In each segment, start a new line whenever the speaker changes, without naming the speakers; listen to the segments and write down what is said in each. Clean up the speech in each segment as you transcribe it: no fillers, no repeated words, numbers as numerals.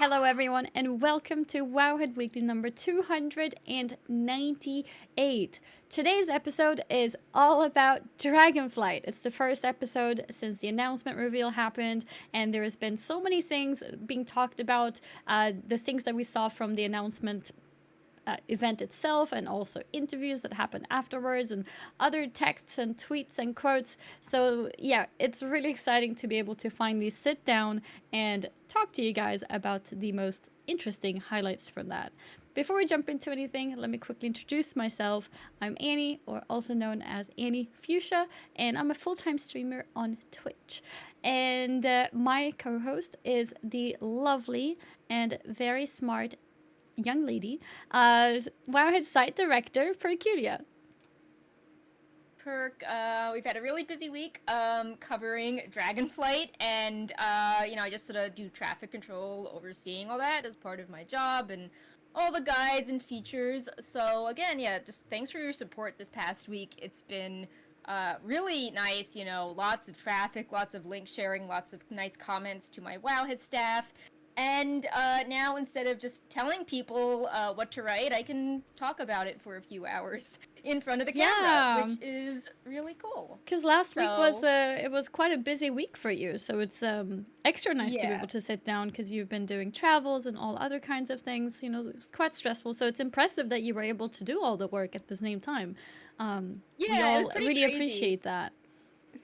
Hello, everyone, and welcome to Wowhead Weekly number 298. Today's episode is all about Dragonflight. It's the first episode since the announcement reveal happened, and there has been so many things being talked about. The things that we saw from the announcement event itself, and also interviews that happened afterwards, and other texts and tweets and quotes. So yeah, it's really exciting to be able to finally sit down and talk to you guys about the most interesting highlights from that. Before we jump into anything, let me quickly introduce myself. I'm Annie, or also known as Annie Fuchsia, and I'm a full-time streamer on Twitch. And my co-host is the lovely and very smart young lady, Wowhead site director, Perculia.
We've had a really busy week covering Dragonflight, and I just sort of do traffic control, overseeing all that as part of my job, and all the guides and features. So again, yeah, just thanks for your support this past week. It's been really nice, lots of traffic, lots of link sharing, lots of nice comments to my Wowhead staff. And now, instead of just telling people what to write, I can talk about it for a few hours in front of the camera, which is really cool.
Because last week was quite a busy week for you, so it's extra nice to be able to sit down because you've been doing travels and all other kinds of things. It's quite stressful, so it's impressive that you were able to do all the work at the same time. We all really appreciate that.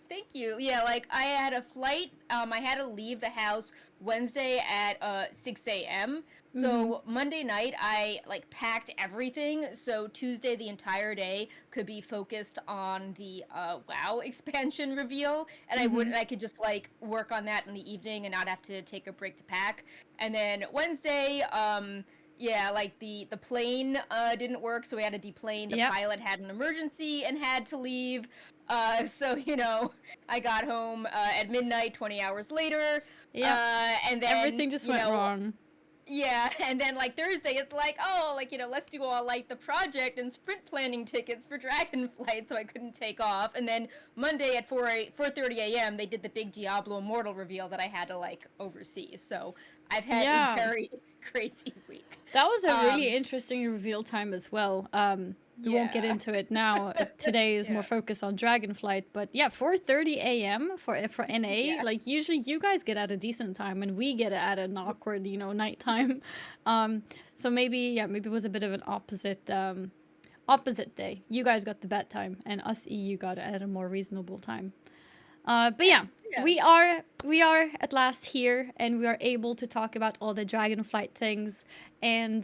Thank you. Yeah, I had a flight. I had to leave the house Wednesday at 6 a.m. So Monday night I packed everything. So Tuesday the entire day could be focused on the WoW expansion reveal, and I could just work on that in the evening and not have to take a break to pack. And then Wednesday, the plane didn't work, so we had to deplane. The pilot had an emergency and had to leave. So I got home at midnight, 20 hours later.
Yeah.
And then
everything just went wrong.
Yeah, and then Thursday, it's let's do all the project and sprint planning tickets for Dragonflight, so I couldn't take off. And then Monday at 4:30 a.m. they did the big Diablo Immortal reveal that I had to oversee. So I've had a very crazy week.
That was a really interesting reveal time as well. We won't get into it now. Today is more focused on Dragonflight, but yeah, 4:30 a.m. for NA. Usually you guys get at a decent time, and we get at an awkward, nighttime. So maybe it was a bit of an opposite day. You guys got the bad time, and us EU got it at a more reasonable time. But yeah, we are at last here, and we are able to talk about all the Dragonflight things, and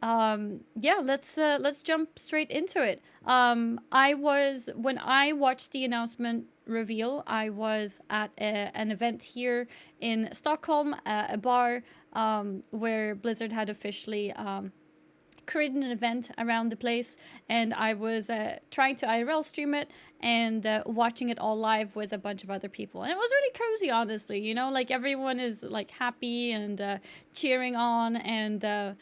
let's jump straight into it. When I watched the announcement reveal, I was at an event here in Stockholm, a bar where Blizzard had officially created an event around the place, and I was trying to IRL stream it and watching it all live with a bunch of other people, and it was really cozy, honestly. Everyone is happy and cheering on, and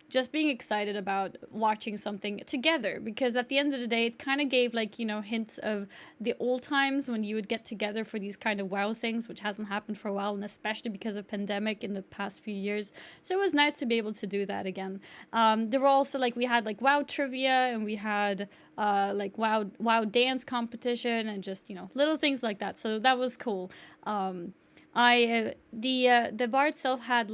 just being excited about watching something together, because at the end of the day it kind of gave hints of the old times when you would get together for these kind of WoW things, which hasn't happened for a while, and especially because of pandemic in the past few years. So it was nice to be able to do that again. There were also we had WoW trivia, and we had WoW dance competition, and just little things like that. So that was cool. The bar itself had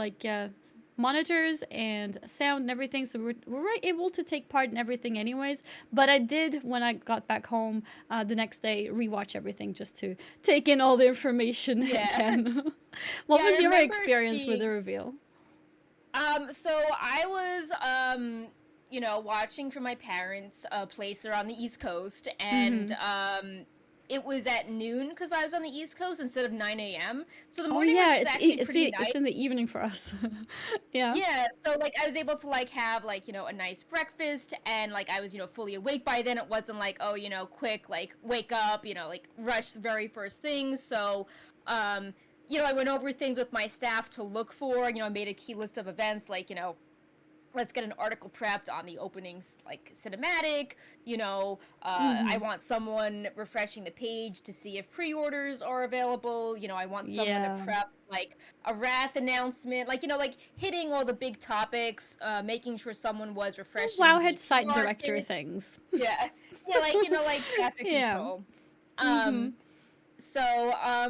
monitors and sound and everything, so we were able to take part in everything anyways. But I did, when I got back home the next day, rewatch everything just to take in all the information again. What was your experience with the reveal?
So I was watching from my parents' place. They're on the East Coast, and it was at noon because I was on the East Coast instead of 9 a.m. So the morning was actually pretty nice.
It's in the evening for us. Yeah.
Yeah, so I was able to have a nice breakfast, and I was fully awake by then. It wasn't quick wake up, rush the very first thing. So I went over things with my staff to look for. I made a key list of events let's get an article prepped on the openings like cinematic, I
Mm-hmm.
want someone refreshing the page to see if pre-orders are available, I want someone to
Yeah.
prep like a wrath announcement, like like hitting all the big topics, making sure someone was
So
refreshing the
Wowhead site
PR
director
page.
things.
Yeah. Yeah, like like traffic
Yeah.
control.
Mm-hmm.
um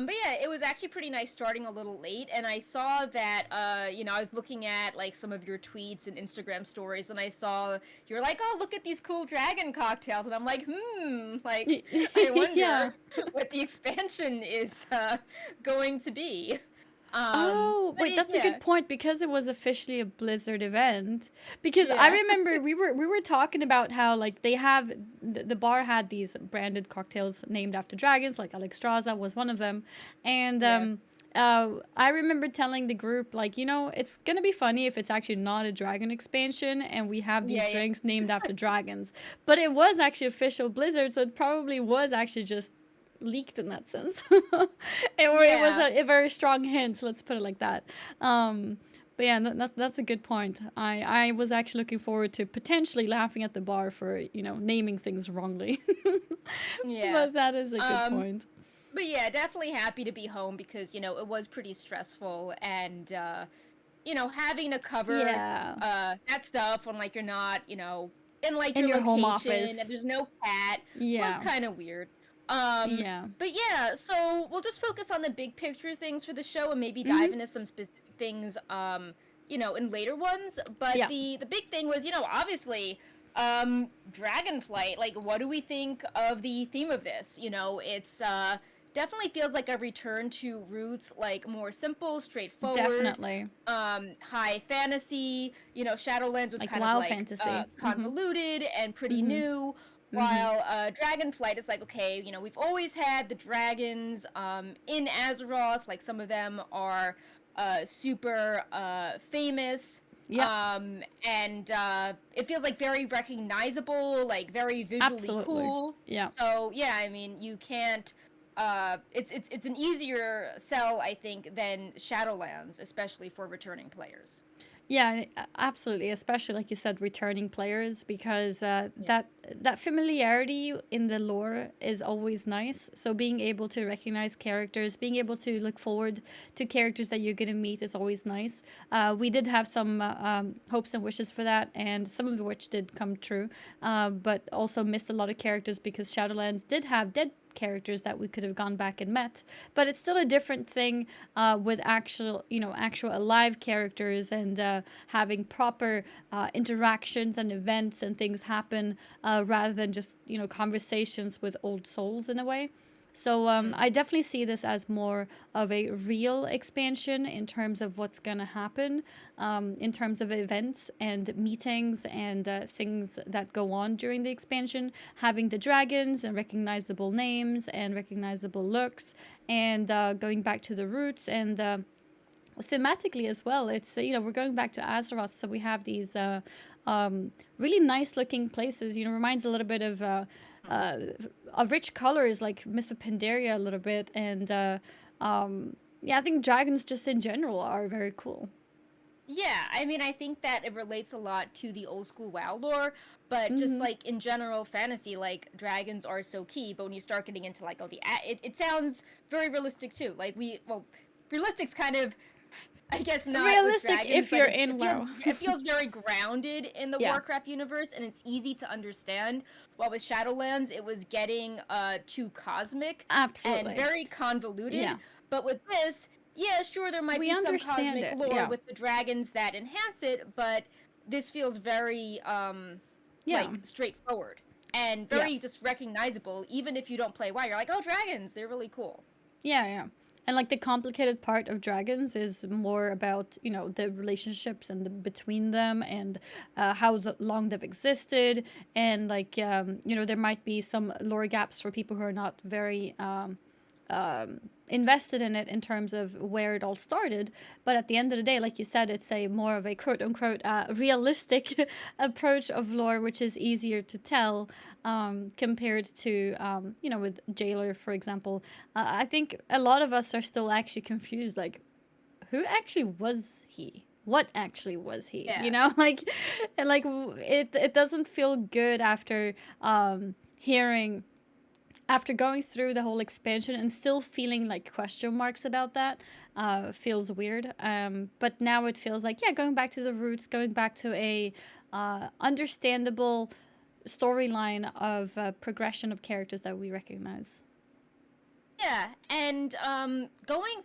but yeah, it was actually pretty nice starting a little late, and I saw that, I was looking at like some of your tweets and Instagram stories, and I saw you're like, oh, look at these cool dragon cocktails, and I'm like, like, I
Yeah.
wonder what the expansion is going to be.
Oh,
But
wait,
it,
that's a
yeah,
good point because it was officially a Blizzard event. Because I
yeah,
remember we were talking about how like they have the bar had these branded cocktails named after dragons, like Alexstrasza was one of them, and
yeah,
I remember telling the group like it's gonna be funny if it's actually not a dragon expansion and we have these
yeah, yeah,
drinks named after dragons, but it was actually official Blizzard, so it probably was actually just leaked in that sense. It was
yeah.
a very strong hint, let's put it like that. But yeah, that's a good point. I was actually looking forward to potentially laughing at the bar for, naming things wrongly.
Yeah.
But that is a good
Um,
point.
but yeah, definitely happy to be home because, it was pretty stressful, and having to cover
Yeah.
that stuff when like you're not, in like
In
your
your home
location and
office.
there's no cat was
Yeah.
kind of weird. Um
Yeah.
but yeah, so we'll just focus on the big picture things for the show and maybe
Mm-hmm.
dive into some specific things in later ones, but
Yeah.
the big thing was, obviously Dragonflight. Like, what do we think of the theme of this? It's definitely feels like a return to roots, like more simple, straightforward,
Definitely.
high fantasy. Shadowlands was
Like
kind of
WoW
like
fantasy. Mm-hmm.
convoluted and pretty
Mm-hmm.
new.
Mm-hmm.
While Dragonflight is like, okay, we've always had the dragons in Azeroth. Like, some of them are super famous,
Yep.
and it feels like very recognizable, like very visually
Absolutely.
cool.
Yeah.
So yeah, I mean, you can't. It's an easier sell, I think, than Shadowlands, especially for returning players.
Yeah, absolutely. Especially like you said, returning players because
Yeah.
that familiarity in the lore is always nice. So being able to recognize characters, being able to look forward to characters that you're gonna meet is always nice. We did have some hopes and wishes for that, and some of which did come true. But also missed a lot of characters because Shadowlands did have dead characters that we could have gone back and met, but it's still a different thing with actual alive characters and having proper interactions and events and things happen rather than just conversations with old souls in a way. So
Mm.
I definitely see this as more of a real expansion in terms of what's going to happen, in terms of events and meetings and things that go on during the expansion. Having the dragons and recognizable names and recognizable looks, and going back to the roots and thematically as well. It's we're going back to Azeroth, so we have these really nice looking places. Reminds a little bit
Mm.
of rich colors like Mists of Pandaria a little bit, and yeah, I think dragons just in general are very cool.
Yeah, I mean, I think that it relates a lot to the old school WoW lore, but just
Mm-hmm.
like in general fantasy, like dragons are so key. But when you start getting into like, oh, it sounds very realistic too. Like, realistic's kind of, I guess, not with
Realistic
dragons,
if
but
you're
it,
in
it feels
WoW.
it feels very grounded in the
Yeah,
Warcraft universe, and it's easy to understand. While with Shadowlands, it was getting too cosmic and
absolutely.
very convoluted.
Yeah,
But with this, yeah, sure, there might
we
be some
understand
cosmic
it.
lore
Yeah,
with the dragons that enhance it, but this feels very
yeah,
like straightforward and
yeah.
very just recognizable. Even if you don't play WoW, you're like, oh, dragons, they're really cool.
Yeah, yeah. And like the complicated part of dragons is more about, the relationships and the between them and how long they've existed. And like, there might be some lore gaps for people who are not very invested in it in terms of where it all started. But at the end of the day, like you said, it's a more of a quote unquote realistic approach of lore, which is easier to tell compared to, with Jailer, for example. I think a lot of us are still actually confused. Like, who actually was he? what actually was he? You
Yeah.
know, like, and like it doesn't feel good after hearing after going through the whole expansion and still feeling like question marks about that. Feels weird. But now it feels like, yeah, going back to the roots, going back to a understandable storyline of progression of characters that we recognize.
Yeah, and going,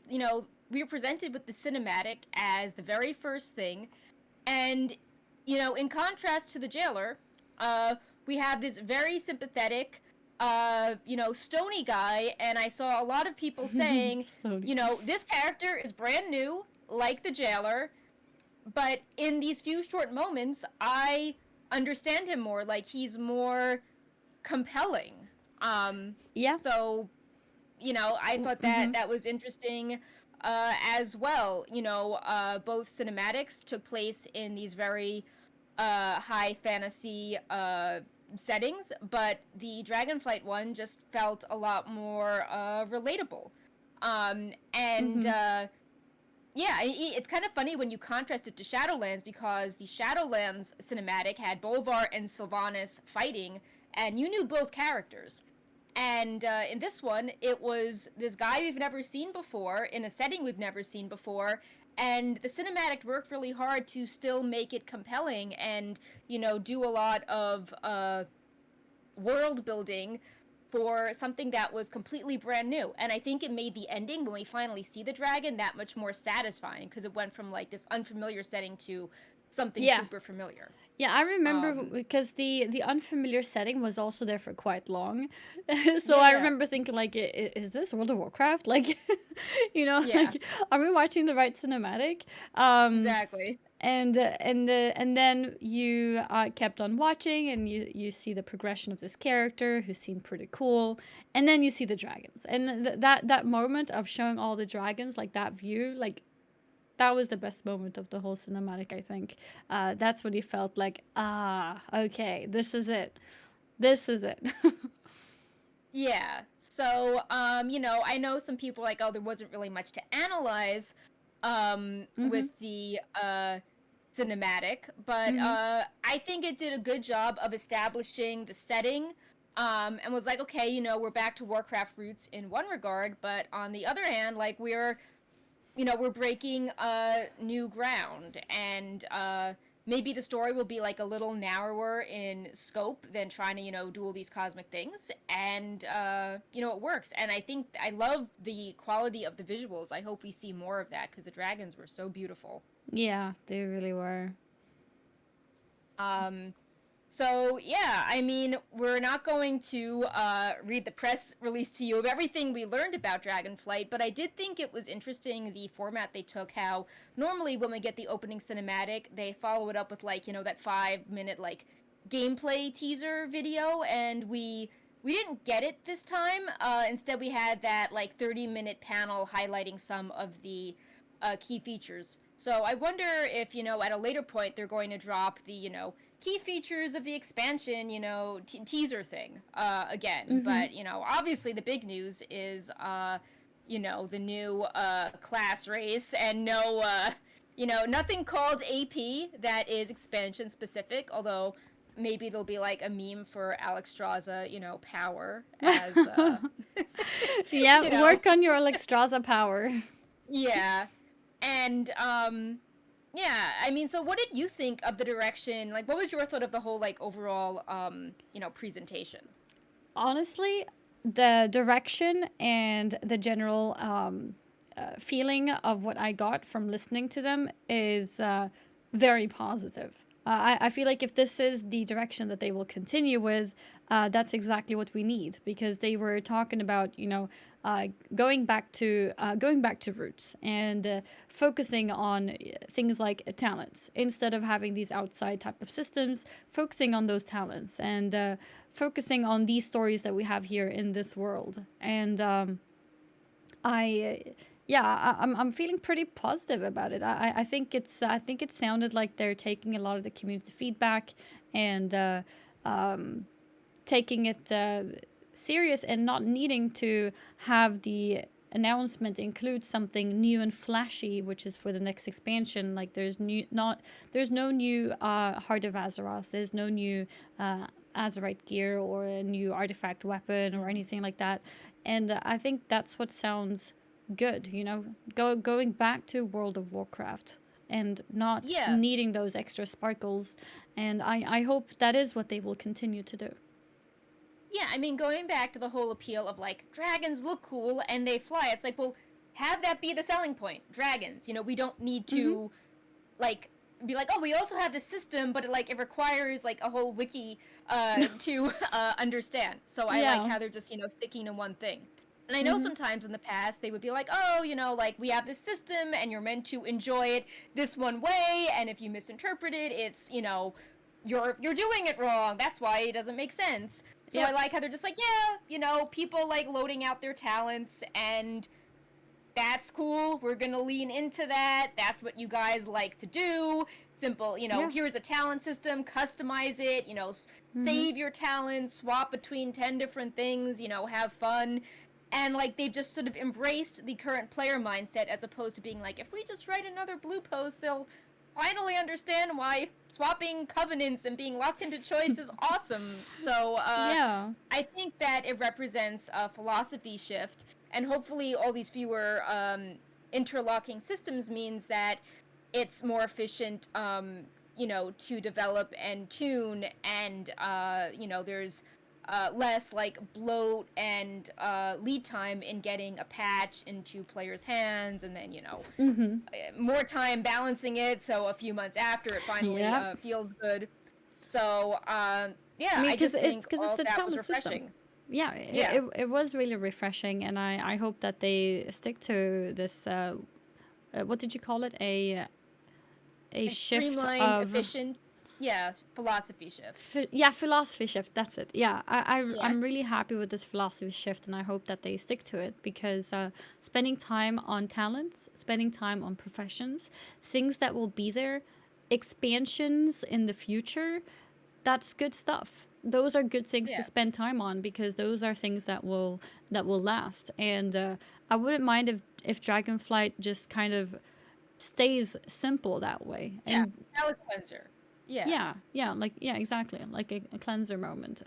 we were presented with the cinematic as the very first thing, and in contrast to the jailer, uh, we have this very sympathetic, stony guy, and I saw a lot of people saying,
Slowly.
this character is brand new, like the jailer, but in these few short moments, I understand him more. Like he's more compelling. Um,
Yeah.
so I thought that
Mm-hmm.
that was interesting as well. Both cinematics took place in these very high fantasy settings, but the Dragonflight one just felt a lot more relatable. And
Mm-hmm.
yeah, it's kind of funny when you contrast it to Shadowlands because the Shadowlands cinematic had Bolvar and Sylvanas fighting, and you knew both characters. And in this one, it was this guy we've never seen before in a setting we've never seen before. And the cinematic worked really hard to still make it compelling and, do a lot of world building for something that was completely brand new. And I think it made the ending, when we finally see the dragon, that much more satisfying because it went from like this unfamiliar setting to something
Yeah.
super familiar.
Yeah, I remember
Um,
because the unfamiliar setting was also there for quite long, so I
yeah,
remember thinking like, is this World of Warcraft? Like,
yeah,
like, are we watching the right cinematic? Um,
exactly.
and then you kept on watching, and you see the progression of this character who seemed pretty cool, and then you see the dragons, and that moment of showing all the dragons, like that view, like that was the best moment of the whole cinematic, I think. That's when you felt like, okay, this is it. This is it.
Yeah. So, I know some people are like, oh, there wasn't really much to analyze
Mm-hmm.
with the cinematic, but
Mm-hmm.
I think it did a good job of establishing the setting. And was like, okay, we're back to Warcraft roots in one regard, but on the other hand, like we're breaking new ground, and maybe the story will be like a little narrower in scope than trying to do all these cosmic things, and it works. And I think I love the quality of the visuals. I hope we see more of that because the dragons were so beautiful.
Yeah, they really were.
um So yeah, I mean, we're not going to read the press release to you of everything we learned about Dragonflight, but I did think it was interesting the format they took. How normally when we get the opening cinematic, they follow it up with like that 5 minute like gameplay teaser video, and we didn't get it this time. Instead, we had that like 30-minute panel highlighting some of the key features. So I wonder if at a later point they're going to drop the key features of the expansion, teaser thing again.
Mm-hmm.
But obviously the big news is the new class race, and no nothing called AP that is expansion specific. Although maybe there'll be like a meme for Alex Straza, power as
Yeah,
you know
work on your Alexstrasza power.
yeah. And yeah, I mean, so what did you think of the direction? Like, what was your thought of the whole like overall presentation?
Honestly, the direction and the general feeling of what I got from listening to them is very positive. I feel like if this is the direction that they will continue with, that's exactly what we need, because they were talking about, going back to roots, and focusing on things like talents instead of having these outside type of systems, focusing on those talents, and focusing on these stories that we have here in this world. And I yeah, I'm feeling pretty positive about it. I think I think it sounded like they're taking a lot of the community feedback, and taking it serious, and not needing to have the announcement includes something new and flashy, which is for the next expansion. Like there's no new Heart of Azeroth. There's no new Azerite gear or a new artifact weapon or anything like that. And I think that's what sounds good. Going back to World of Warcraft and not
Yeah.
needing those extra sparkles. And I hope that is what they will continue to do.
Yeah, I mean, going back to the whole appeal of like dragons look cool and they fly, it's like, well, have that be the selling point. Dragons, we don't need
Mm-hmm.
to like be like, oh, we also have this system, but it requires like a whole wiki to understand. So I like
Yeah.
how they're just sticking to one thing. And I know
Mm-hmm.
sometimes in the past they would be like, oh, like we have this system and you're meant to enjoy it this one way, and if you misinterpret it, it's you're doing it wrong. That's why it doesn't make sense. So I
Yep.
like how they're just like, yeah, people like loading out their talents, and that's cool. We're gonna lean into that. That's what you guys like to do. Simple,
Yeah.
here's a talent system, customize it,
Mm-hmm.
save your talents, swap between 10 different things, have fun. And like they've just sort of embraced the current player mindset as opposed to being like, if we just write another blue post, they'll finally understand why swapping covenants and being locked into choice is awesome. So
Yeah.
I think that it represents a philosophy shift, and hopefully, all these fewer interlocking systems means that it's more efficient, to develop and tune, and there's less like bloat and lead time in getting a patch into players' hands, and then
Mm-hmm.
more time balancing it. So a few months after, it finally
Yep.
feels good. So
I
yeah,
mean,
I
because
just
it's
think
because it's
all
a
of that was
talent system.
refreshing.
Yeah,
Yeah.
it was really refreshing, and I hope that they stick to this. What did you call it? A
Like
shift
streamlined,
of
efficient. Yeah, philosophy shift.
yeah, philosophy shift. That's it. Yeah,
Yeah.
I'm really happy with this philosophy shift, and I hope that they stick to it because spending time on talents, spending time on professions, things that will be there, expansions in the future, that's good stuff. Those are good things to
Yeah.
spend time on because those are things that will last. And I wouldn't mind if Dragonflight just kind of stays simple that way.
Yeah.
And
Palate cleanser. Yeah.
yeah, like yeah, exactly, like a cleanser moment.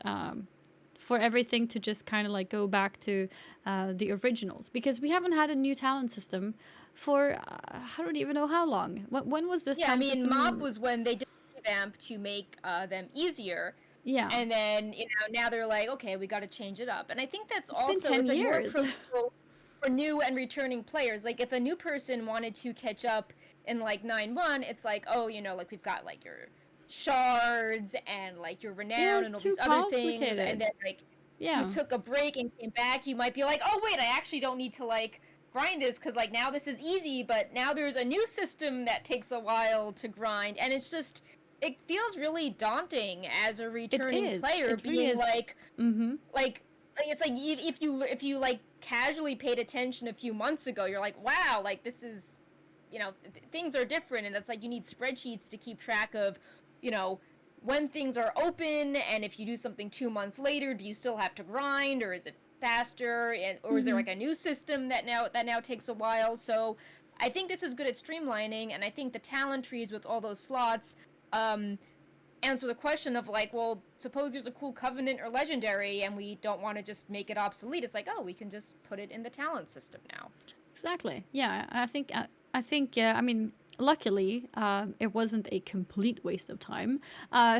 For everything to just kind of like go back to the originals because we haven't had a new talent system for I don't even know how long. When was this
Yeah, I
talent
mean, Mop
system?
was when they did a revamp to make them easier.
Yeah,
And then, now they're like, okay, we got to change it up. And I think that's
it's been
also,
10
it's like more
years.
approachable for new and returning players. Like, if a new person wanted to catch up in like 9-1, it's like, oh, like we've got like your shards and like your
Yeah,
renown
it's
and all
too
these other things. And
complicated.
then, like, you
Yeah.
took a break and came back, you might be like, oh, wait, I actually don't need to like grind this because like now this is easy, but now there's a new system that takes a while to grind. And it's just, it feels really daunting as a
It
returning
is.
player
It really
being
is. Mm-hmm.
like it's like if you like casually paid attention a few months ago, you're like, wow, like this is things are different, and it's like you need spreadsheets to keep track of you know when things are open, and if you do something 2 months later, do you still have to grind, or is it faster, or is there
Mm-hmm.
like a new system that now takes a while? So I think this is good at streamlining, and I think the talent trees with all those slots um answer the question of like, well, suppose there's a cool covenant or legendary and we don't want to just make it obsolete. It's like, oh, we can just put it in the talent system now.
Exactly. Yeah, I think I mean, luckily, it wasn't a complete waste of time.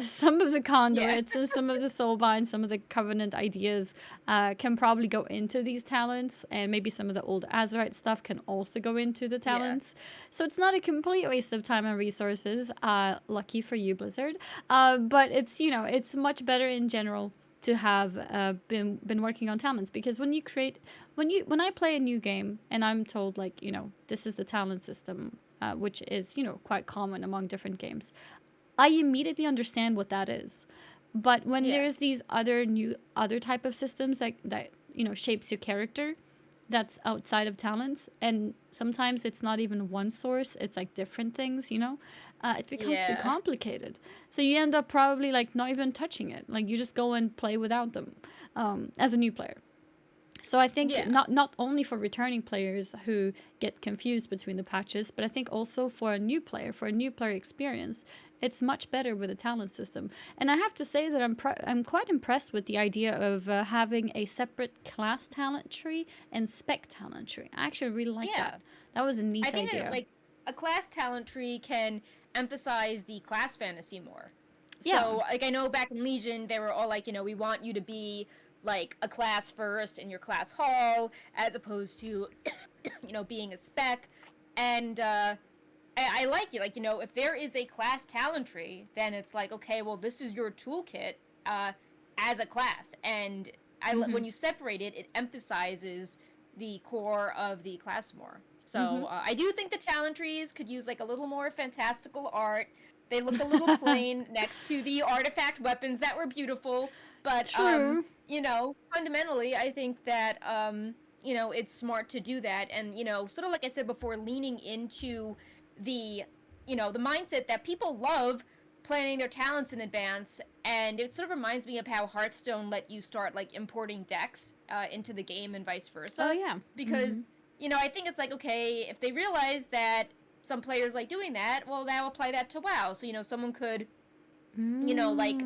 Some of the
Yeah.
conduits and some of the soulbind, some of the covenant ideas can probably go into these talents, and maybe some of the old Azerite stuff can also go into the
Yeah.
talents. So it's not a complete waste of time and resources. Lucky for you, Blizzard. But it's it's much better in general to have been working on talents because when I play a new game and I'm told like this is the talent system, which is quite common among different games, I immediately understand what that is. But when
Yeah.
there's these other type of systems that shapes your character, that's outside of talents, and sometimes it's not even one source, it's like different things, it becomes too
Yeah.
complicated, so you end up probably like not even touching it, like you just go and play without them, as a new player. So I think
Yeah.
not only for returning players who get confused between the patches, but I think also for a new player, for a new player experience, it's much better with a talent system. And I have to say that I'm quite impressed with the idea of having a separate class talent tree and spec talent tree. I actually really like that.
Yeah.
That was a
I
neat
think that
idea.
like a class talent tree can emphasize the class fantasy more.
Yeah.
So like I know back in Legion they were all like, we want you to be like a class first in your class hall as opposed to being a spec. And I like it. Like, if there is a class talent tree, then it's like, okay, well, this is your toolkit as a class. And when you separate it, it emphasizes the core of the class more. So I do think the talent trees could use like a little more fantastical art. They looked a little plain next to the artifact weapons that were beautiful, but
True.
fundamentally, I think that it's smart to do that, and sort of like I said before, leaning into the the mindset that people love planning their talents in advance, and it sort of reminds me of how Hearthstone let you start like importing decks into the game and vice versa.
Oh yeah.
Because I think it's like, okay, if they realize that some players like doing that, well, now apply that to WoW. So someone could like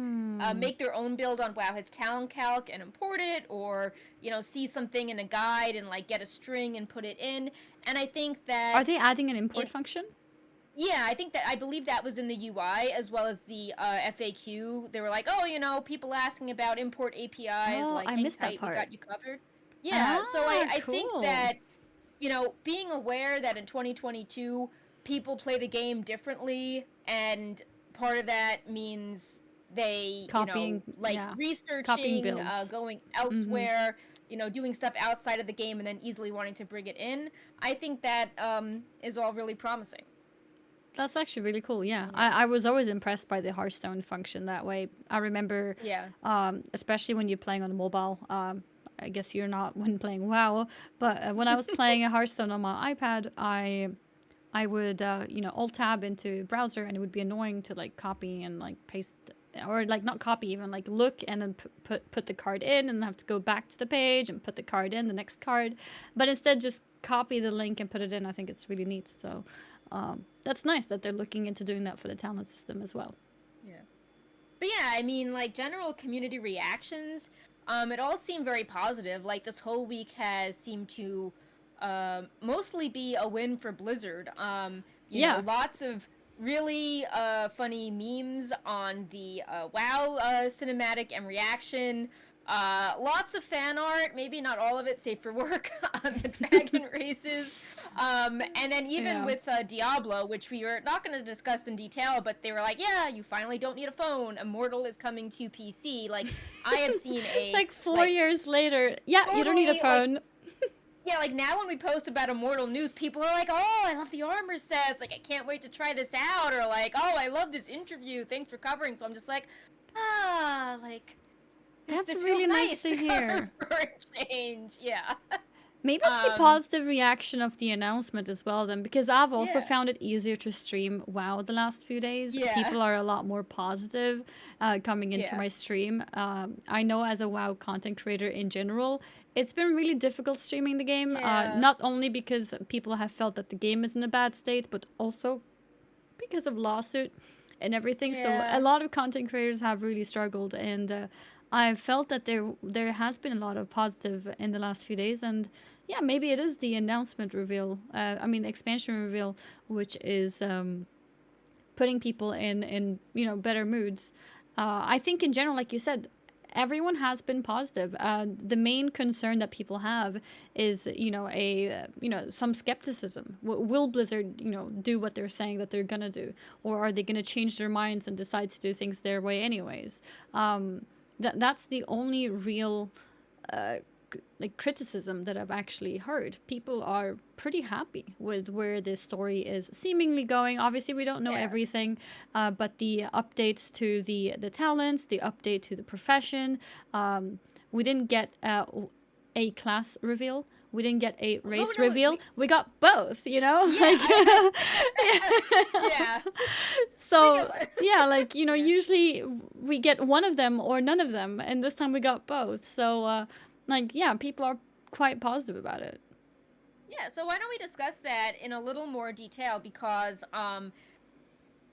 make their own build on Wowhead's talent calc and import it, or see something in a guide and like get a string and put it in. And I think that
Are they adding an import function?
yeah, I believe that was in the UI as well as the FAQ. They were like, oh, people asking about import APIs,
Oh,
like
I
hang
missed that
tight, we
part.
got you covered. Yeah, so I think
Cool.
that being aware that in 2022 people play the game differently, and part of that means they
Copying,
like
yeah. Copying
researching,
builds.
going elsewhere, doing stuff outside of the game and then easily wanting to bring it in. I think that is all really promising.
That's actually really cool. Yeah, I was always impressed by the Hearthstone function that way. I remember,
Yeah.
especially when you're playing on mobile. I guess you're not when playing WoW, but when I was playing a Hearthstone on my iPad, I would alt tab into browser, and it would be annoying to like copy and like paste, or like not copy, even like look and then put the card in and have to go back to the page and put the card in the next card, but instead just copy the link and put it in. I think it's really neat. So that's nice that they're looking into doing that for the talent system as well.
Yeah. But yeah, I mean, like general community reactions, it all seemed very positive. Like this whole week has seemed to mostly be a win for Blizzard. You know, lots of really funny memes on the WoW cinematic and reaction. Lots of fan art, maybe not all of it, safe for work, on the dragon races. And then even with Diablo, which we are not going to discuss in detail, but they were like, yeah, you finally don't need a phone. Immortal is coming to PC. Like, I have seen
It's like 4 years later. Yeah, totally, you don't need a phone.
Like, yeah, like now when we post about Immortal news, people are like, oh, I love the armor sets. Like, I can't wait to try this out. Or like, oh, I love this interview. Thanks for covering. So I'm just like, like...
That's really nice to hear.
For a change, yeah.
Maybe it's the positive reaction of the announcement as well, then, because I've also found it easier to stream WoW the last few days.
Yeah.
People are a lot more positive coming into my stream. I know as a WoW content creator in general, it's been really difficult streaming the game. Not only because people have felt that the game is in a bad state, but also because of lawsuit and everything. So a lot of content creators have really struggled, and I felt that there has been a lot of positive in the last few days, and yeah, maybe it is the announcement reveal. The expansion reveal, which is putting people in better moods. I think in general, like you said, everyone has been positive. The main concern that people have is some skepticism. Will Blizzard do what they're saying that they're gonna do, or are they gonna change their minds and decide to do things their way anyways? That's the only real criticism that I've actually heard. People are pretty happy with where this story is seemingly going. Obviously, we don't know everything, but the updates to the talents, the update to the profession, we didn't get a class reveal. We didn't get a race reveal. We got both,
Yeah. Yeah.
So, usually we get one of them or none of them. And this time we got both. So, people are quite positive about it.
Yeah, so why don't we discuss that in a little more detail because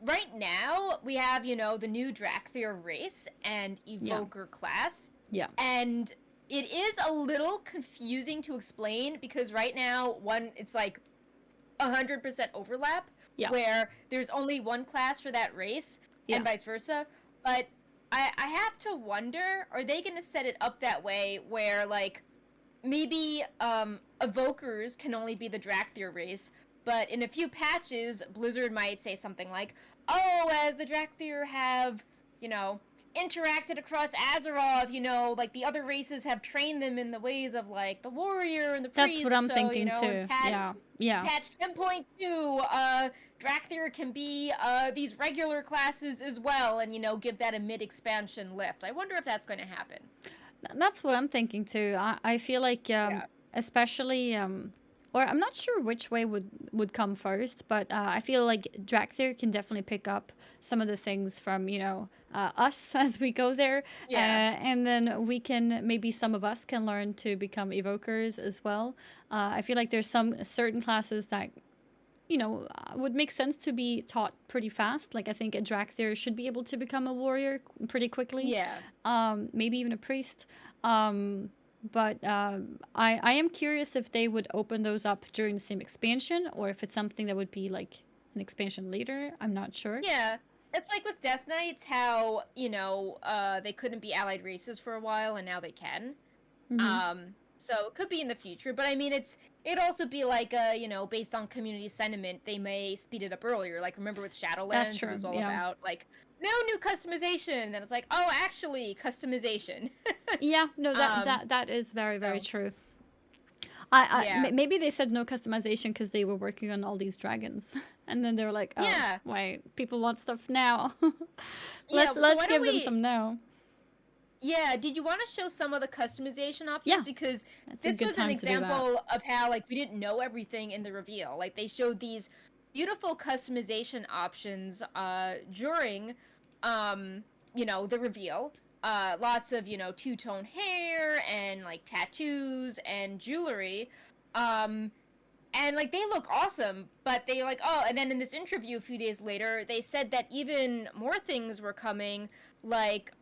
right now we have, the new Drakthir race and
Yeah.
Evoker class.
Yeah.
And it is a little confusing to explain because right now it's like 100% overlap
Yeah.
where there's only one class for that race
Yeah.
and vice versa. But I have to wonder, are they going to set it up that way where like maybe evokers can only be the Drakthir race, but in a few patches Blizzard might say something like, "Oh, as the Drakthir have, interacted across Azeroth, like the other races have trained them in the ways of like the warrior and the
That's what
priest,
I'm
so,
thinking
in
too. Yeah. Yeah.
patch 10.2, Drakthir can be these regular classes as well and give that a mid-expansion lift." I wonder if that's going to happen.
That's what I'm thinking too. I feel like,
Yeah.
especially, or I'm not sure which way would come first, but I feel like Drakthir can definitely pick up some of the things from, us as we go there.
Yeah.
And then maybe some of us can learn to become evokers as well. I feel like there's some certain classes that would make sense to be taught pretty fast. Like I think a Drakthir should be able to become a warrior pretty quickly.
Yeah.
Maybe even a priest. But I am curious if they would open those up during the same expansion or if it's something that would be like an expansion later. I'm not sure.
Yeah. It's like with Death Knights, how, they couldn't be allied races for a while and now they can. So it could be in the future, but I mean, it'd also be like, based on community sentiment, they may speed it up earlier. Like, remember with
That's
Shadowlands,
true.
it was all
Yeah.
about, like, no new customization. And it's like, oh, actually, customization.
Yeah. No, that is very, very
So,
true.
yeah.
Maybe they said no customization because they were working on all these dragons, and then they were like, "Oh,
Yeah.
wait, people want stuff now.
Yeah, so
let's
why don't
give them
we...
some now."
Yeah, did you want to show some of the customization options?
Yeah,
Because
that's a
this
good
was an
time to do that.
example of how, like, we didn't know everything in the reveal. Like, they showed these beautiful customization options during, the reveal. Lots of, two-tone hair and, like, tattoos and jewelry. And, like, they look awesome, but they, like, oh, and then in this interview a few days later, they said that even more things were coming, like,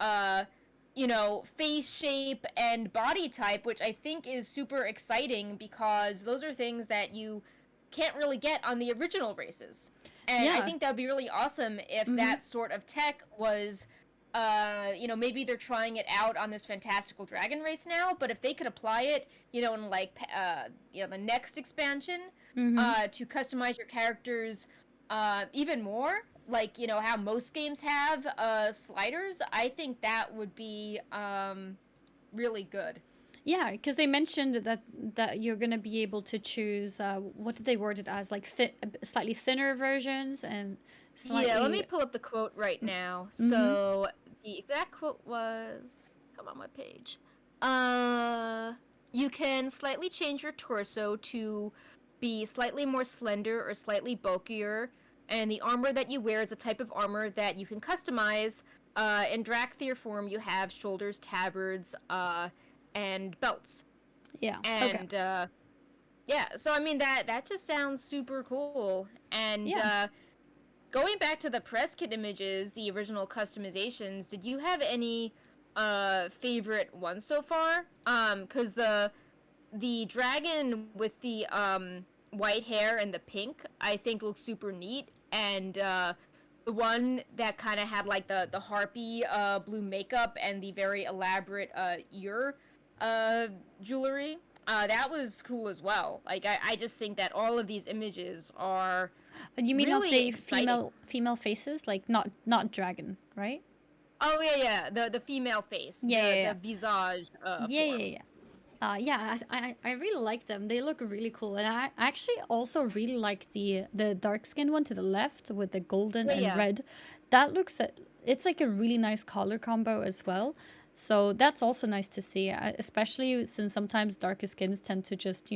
face shape and body type, which I think is super exciting because those are things that you can't really get on the original races. And I
Yeah.
think that would be really awesome if that sort of tech was, maybe they're trying it out on this fantastical dragon race now, but if they could apply it, in like, the next expansion, to customize your characters, even more, like, how most games have sliders, I think that would be really good.
Yeah, because they mentioned that you're gonna be able to choose. What did they word it as? Like slightly thinner versions and
Yeah, let me
slightly.
pull up the quote right now. So the exact quote was, come on my page. You can slightly change your torso to be slightly more slender or slightly bulkier, and the armor that you wear is a type of armor that you can customize. In Drakthir form, you have shoulders, tabards, and belts.
Yeah. Okay.
And yeah, so I mean that just sounds super cool. And
Yeah.
going back to the press kit images, the original customizations, did you have any favorite ones so far? Cuz the dragon with the white hair and the pink, I think looks super neat, and the one that kind of had like the harpy blue makeup and the very elaborate ear jewelry, that was cool as well. Like I just think that all of these images are
You mean of
really
the
exciting.
female faces, like not dragon, right?
Oh yeah, the female face,
Yeah. Yeah.
the
Yeah.
visage
Yeah. Yeah.
form.
Yeah. Yeah, I really like them. They look really cool, and I actually also really like the dark skin one to the left with the golden
Yeah,
and
yeah.
red. That looks it's like a really nice color combo as well. So that's also nice to see, especially since sometimes darker skins tend to just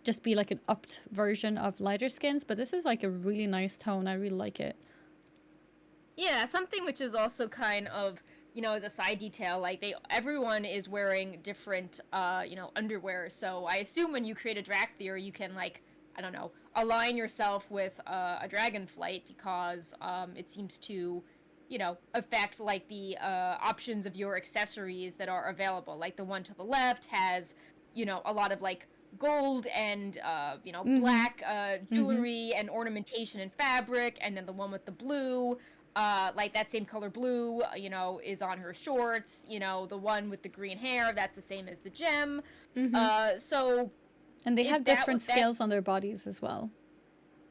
just be like an upped version of lighter skins. But this is like a really nice tone. I really like it.
Yeah, something which is also kind of, as a side detail, like everyone is wearing different, underwear. So I assume when you create a Drakthir, you can like, I don't know, align yourself with a Dragonflight because it seems to, affect like the options of your accessories that are available. Like the one to the left has, a lot of like gold and
Mm-hmm.
black
Mm-hmm.
jewelry and ornamentation and fabric, and then the one with the blue, like that same color blue, is on her shorts. The one with the green hair, that's the same as the gem.
Mm-hmm.
So
And they have
it that
different
that
scales on their bodies as well.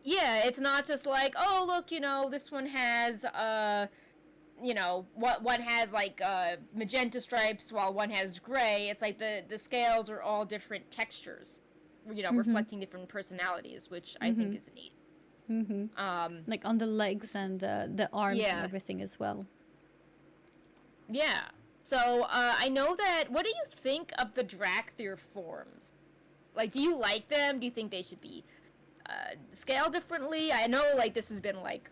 yeah, it's not just like, oh look, this one has what one has like magenta stripes while one has gray. It's like the scales are all different textures,
Mm-hmm.
reflecting different personalities, which I
Mm-hmm.
think is neat.
Mm-hmm.
Um,
Like on the legs and the arms and
yeah,
everything as well.
yeah. So I know that. What do you think of the Drakthir forms? Like, do you like them? Do you think they should be scaled differently? I know, like, this has been like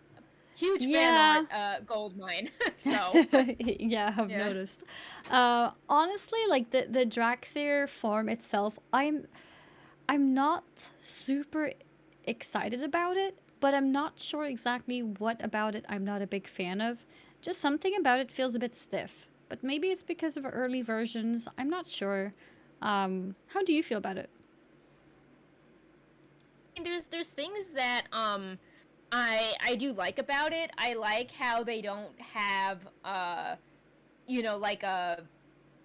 huge fan art
Yeah.
gold mine. So
Yeah, I've
yeah.
noticed. Honestly, like the Drakthir form itself, I'm not super excited about it, but I'm not sure exactly what about it I'm not a big fan of. Just something about it feels a bit stiff. But maybe it's because of early versions. I'm not sure. How do you feel about it?
There's things that I do like about it. I like how they don't have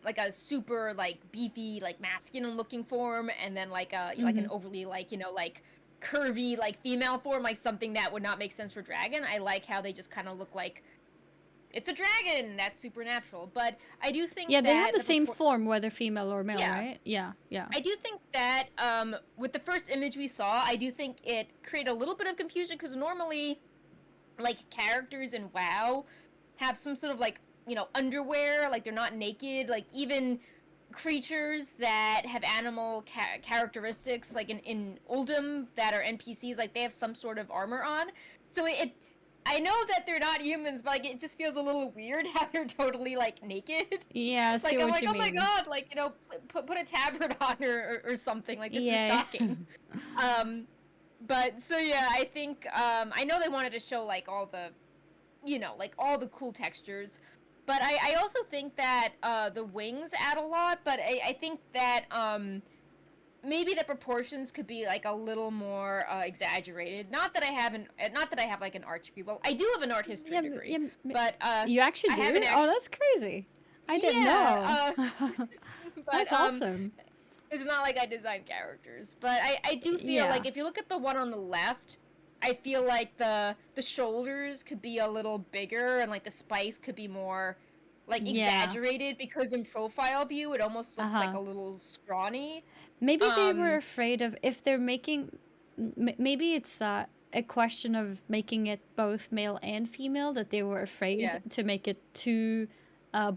like a super like beefy like masculine looking form, and then like like
Mm-hmm.
an overly like like curvy like female form, like something that would not make sense for dragon. I like how they just kind of look like it's a dragon that's supernatural. But I do think
Yeah, they have
that
the same form, whether female or male,
yeah,
right? Yeah, yeah.
I do think that with the first image we saw, I do think it created a little bit of confusion because normally like characters in WoW have some sort of like underwear, like they're not naked, like even creatures that have animal characteristics like in Uldum that are NPCs, like they have some sort of armor on. So I know that they're not humans, but like it just feels a little weird how they're totally like naked.
Yeah, I see
Like I'm
what
like,
you
oh my
mean.
god, like put a tabard on or something. Like this is
Yeah.
shocking. Um, but so yeah, I think I know they wanted to show like all the like all the cool textures. But I also think that the wings add a lot, but I think that maybe the proportions could be like a little more exaggerated. Not that I have like an art degree. Well, I do have an art history
Yeah,
degree,
yeah.
but
You actually
I
do?
haven't
Oh,
actually.
that's crazy. I didn't
Yeah,
know.
but
That's awesome.
it's not like I design characters, but I do feel
Yeah.
like if you look at the one on the left, I feel like the shoulders could be a little bigger and like the spice could be more like
Yeah.
exaggerated because in profile view it almost looks like
Uh-huh.
a little scrawny.
Maybe they were
Um
afraid of if they're making. Maybe it's a question of making it both male and female that they were afraid
yeah.
to make it too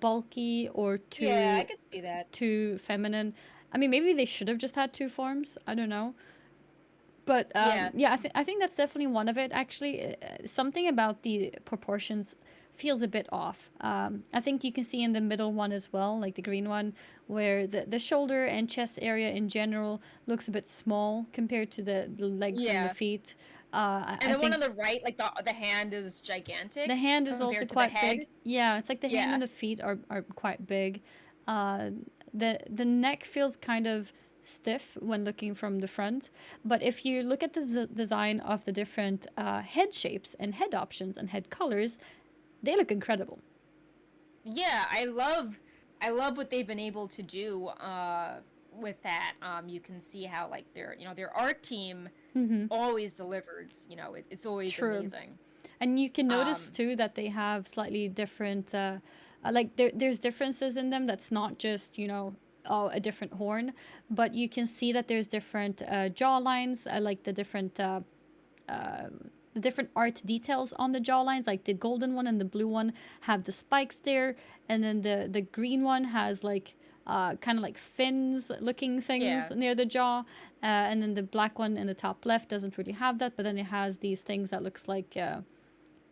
bulky or
Yeah, I
too
could see that.
feminine. I mean, maybe they should have just had two forms. I don't know. But
Yeah.
yeah, I think that's definitely one of it. Actually, something about the proportions feels a bit off. I think you can see in the middle one as well, like the green one, where the shoulder and chest area in general looks a bit small compared to the legs and the
Yeah.
feet.
And
I
the one on
think
the right, like the hand is
the
gigantic
hand is also
compared to the
quite
head.
big. Yeah, it's like the hand
Yeah.
and the feet are quite big. Uh, the neck feels kind of stiff when looking from the front, but if you look at the design of the different head shapes and head options and head colors, they look incredible.
Yeah, I love what they've been able to do with that. You can see how like their art team
Mm-hmm.
always delivers. It's always
True.
amazing.
And you can notice
Um,
too that they have slightly different, like there's differences in them. That's not just oh, a different horn, but you can see that there's different jaw lines, like the different art details on the jaw lines. Like the golden one and the blue one have the spikes there, and then the green one has like kind of like fins looking things
yeah,
near the jaw, and then the black one in the top left doesn't really have that, but then it has these things that looks like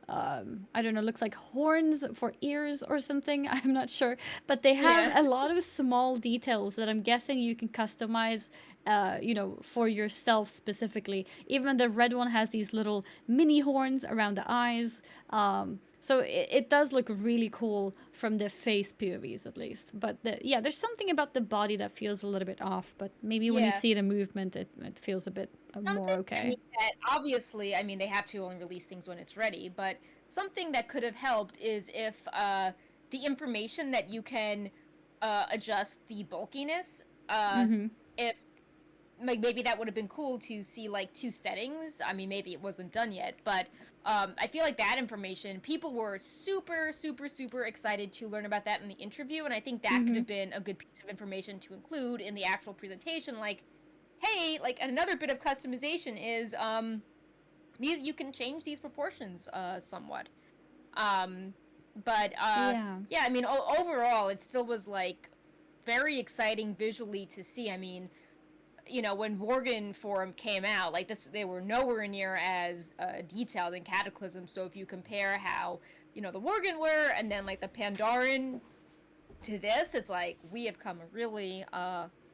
I don't know, looks like horns for ears or something. I'm not sure. But they have
Yeah.
a lot of small details that I'm guessing you can customize, for yourself specifically. Even the red one has these little mini horns around the eyes. So it does look really cool from the face POVs at least. But yeah, there's something about the body that feels a little bit off. But maybe when you
Yeah.
see the movement, it feels a bit more
Something, I
okay.
mean, that obviously, I mean, they have to only release things when it's ready, but something that could have helped is if the information that you can adjust the bulkiness,
Mm-hmm.
if like maybe that would have been cool to see like two settings. I mean, maybe it wasn't done yet, but I feel like that information, people were super, super, super excited to learn about that in the interview, and I think that could
Mm-hmm.
have been a good piece of information to include in the actual presentation. Like, hey, like another bit of customization is these you can change these proportions somewhat. Um, but
Yeah.
yeah, I mean, overall, it still was like very exciting visually to see. I mean, when Worgen Forum came out, like this, they were nowhere near as detailed in Cataclysm. So if you compare how the Worgen were, and then like the Pandaren to this, it's like we have come a really